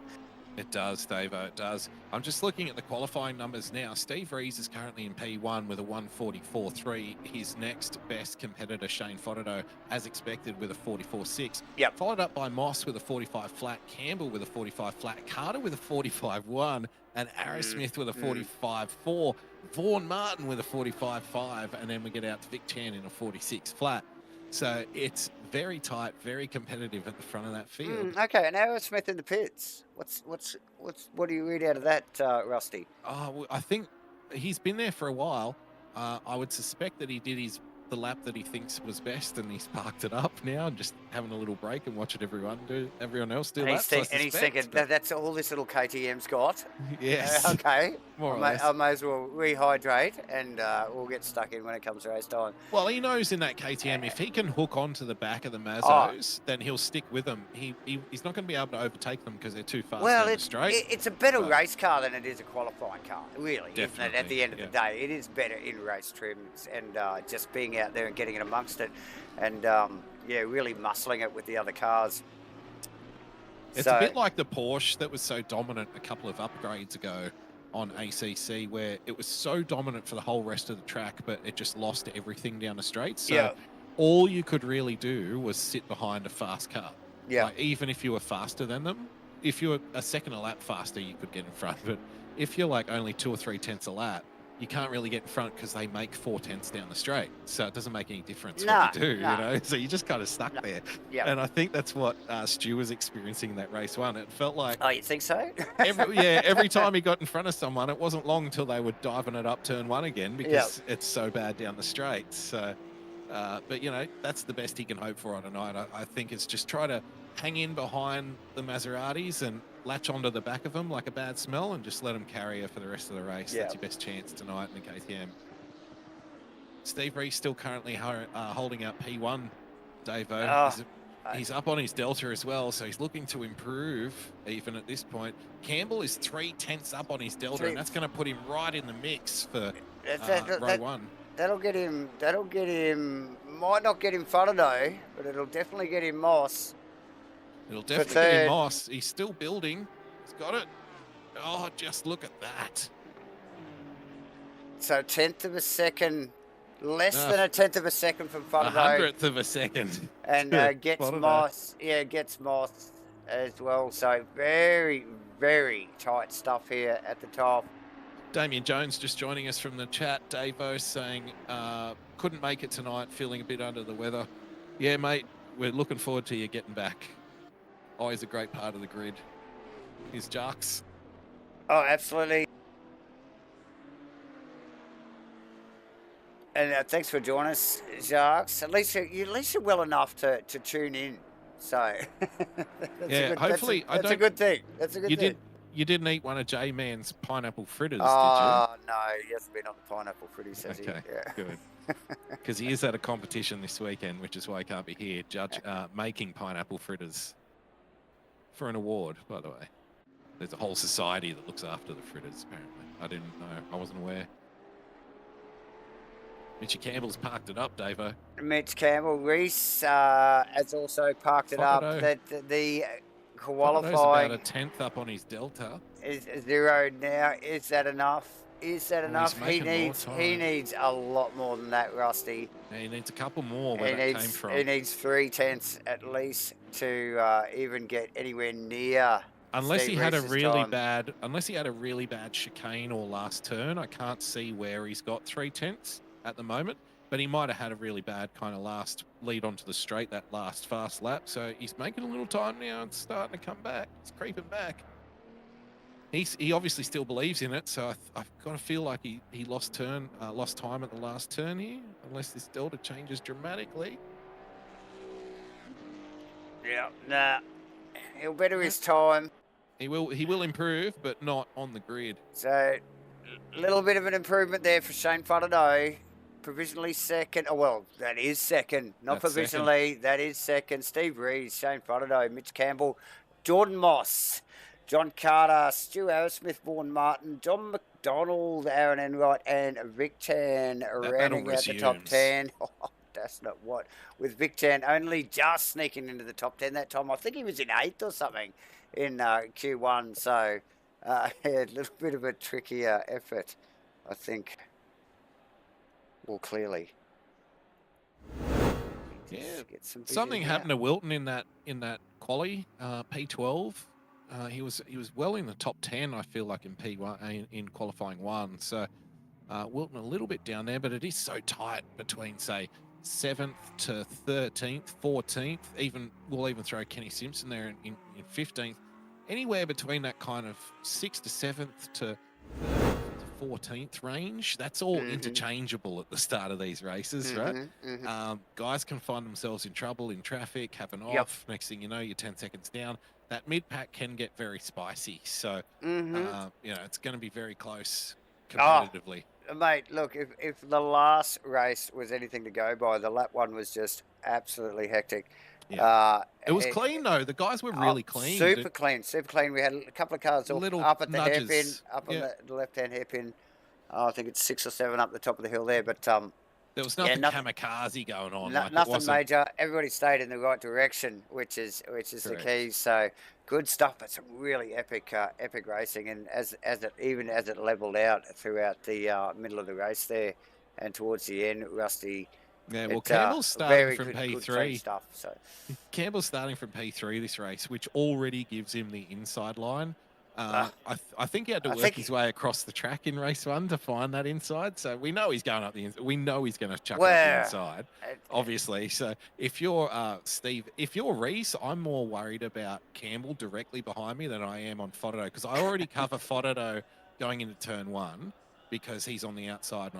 It does, Davo, it does. I'm just looking at the qualifying numbers now. Steve Rees is currently in P1 with a 144.3. His next best competitor, Shane Fotido, as expected, with a 44.6. Yep. Followed up by Moss with a 45 flat, Campbell with a 45 flat, Carter with a 45.1, and Arrowsmith with a 45.4, Vaughan Martin with a 45.5, and then we get out to Vic Chan in a 46 flat. So it's very tight, very competitive at the front of that field. Okay, and Arrowsmith in the pits. What do you read out of that, Rusty? Oh, I think he's been there for a while. I would suspect that he did the lap that he thinks was best, and he's parked it up now and just having a little break and watching everyone else do laps. And he's thinking that's all this little KTM's got. Yes. Okay. More or less. I may as well rehydrate and we'll get stuck in when it comes to race time. Well, he knows in that KTM, if he can hook onto the back of the Mazzos, then he'll stick with them. He's not going to be able to overtake them because they're too fast down the straight. It's a better race car than it is a qualifying car, really. Definitely, isn't it? At the end of the day, it is better in race trims and just being out there and getting it amongst it and, really muscling it with the other cars. It's a bit like the Porsche that was so dominant a couple of upgrades ago on ACC, where it was so dominant for the whole rest of the track, but it just lost everything down the straight. So all you could really do was sit behind a fast car. Yeah. Like, even if you were faster than them, if you were a second a lap faster, you could get in front. But if you're like only 2 or 3 tenths a lap, you can't really get in front because they make 4 tenths down the straight. So it doesn't make any difference what you do, you know? So you're just kind of stuck there. Yeah. And I think that's what Stu was experiencing in that race 1. It felt like... Oh, you think so? every time he got in front of someone, it wasn't long until they were diving it up turn 1 again because it's so bad down the straight. So, but, that's the best he can hope for on a night. I think it's just try to hang in behind the Maseratis and latch onto the back of them like a bad smell and just let them carry you for the rest of the race. That's your best chance tonight in the KTM. Steve Rees still currently holding out P1, Davo. He's up on his Delta as well, so he's looking to improve even at this point. Campbell is 3 tenths up on his Delta, and that's going to put him right in the mix for row 1. That'll get him, might not get him Fotido, but it'll definitely get him Moss. It'll definitely get him Moss. He's still building. He's got it. Oh, just look at that. So 1/10 of a second, less than a 1/10 of a second from Fotido. 100th of a second. And gets Moss. Yeah, gets Moss as well. So very, very tight stuff here at the top. Damien Jones just joining us from the chat. Davo saying, couldn't make it tonight, feeling a bit under the weather. Yeah, mate, we're looking forward to you getting back. Always a great part of the grid. Here's Jarks. Oh, absolutely. And thanks for joining us, Jarks. At least you're well enough to tune in. So hopefully that's a good thing. That's a good thing. You didn't eat one of J-Man's pineapple fritters, did you? Oh, no, he hasn't been on the pineapple fritties, has he? Okay, Yeah. good. because he is at a competition this weekend, which is why he can't be here. Making pineapple fritters for an award, by the way. There's a whole society that looks after the fritters, apparently. I didn't know. I wasn't aware. Mitchy Campbell's parked it up, Davo. Mitch Campbell. Reese has also parked it up. The qualifying about a 10th up on his delta. Is 0 now. Is that enough? Is that enough? He needs a lot more than that, Rusty. Yeah, he needs a couple more where that came from. He needs 3/10 at least to even get anywhere near. Unless he had a really bad chicane or last turn, I can't see where he's got 3/10 at the moment. But he might have had a really bad kind of last lead onto the straight, that last fast lap. So he's making a little time now and starting to come back. He's creeping back. He obviously still believes in it, so I've got to feel like he lost time at the last turn here, unless this delta changes dramatically. Yeah, nah. He'll better his time. He will improve, but not on the grid. So, a little bit of an improvement there for Shane Fodderno. Provisionally second. Oh, well, that is second. Not That's provisionally. second. That is second. Steve Rees, Shane Fodderno, Mitch Campbell, Jordan Moss, John Carter, Stu Arrowsmith, Vaughan Martin, John McDonald, Aaron Enright, and Vic Chan rounding out the top 10. Oh, that's not what. With Vic Chan only just sneaking into the top 10 that time. I think he was in 8th or something in Q1. So, yeah, a little bit of a trickier effort, I think. Well, clearly. Yeah, something happened to Wilton in that quali P12. He was well in the top 10. I feel like in P1 in qualifying 1. So Wilton a little bit down there, but it is so tight between say 7th to 13th, 14th. We'll even throw Kenny Simpson there in 15th. Anywhere between that kind of 6th to 7th to 14th range, that's all interchangeable at the start of these races, right? Guys can find themselves in trouble in traffic, have an off. Next thing you know, you're 10 seconds down. That mid-pack can get very spicy. So, you know, it's going to be very close competitively. Oh, mate, look, if the last race was anything to go by, the lap one was just absolutely hectic. Yeah. It was clean, though. The guys were really clean. Super clean. We had a couple of cars up at the hairpin, up on the left-hand hairpin. Oh, I think it's 6 or 7 up the top of the hill there. But there was nothing kamikaze going on. Nothing major. Everybody stayed in the right direction, which is the key. So good stuff, but some really epic racing. And as it leveled out throughout the middle of the race there, and towards the end, Rusty. Yeah, well, Campbell's starting from P3 stuff. So Campbell's starting from P3 this race, which already gives him the inside line. I think he had to work his way across the track in race 1 to find that inside. So we know he's going up the inside. We know he's going to chuck up the inside, obviously. So if you're Steve, if you're Reese, I'm more worried about Campbell directly behind me than I am on Fodderno, because I already cover Fodderno going into turn 1 because he's on the outside and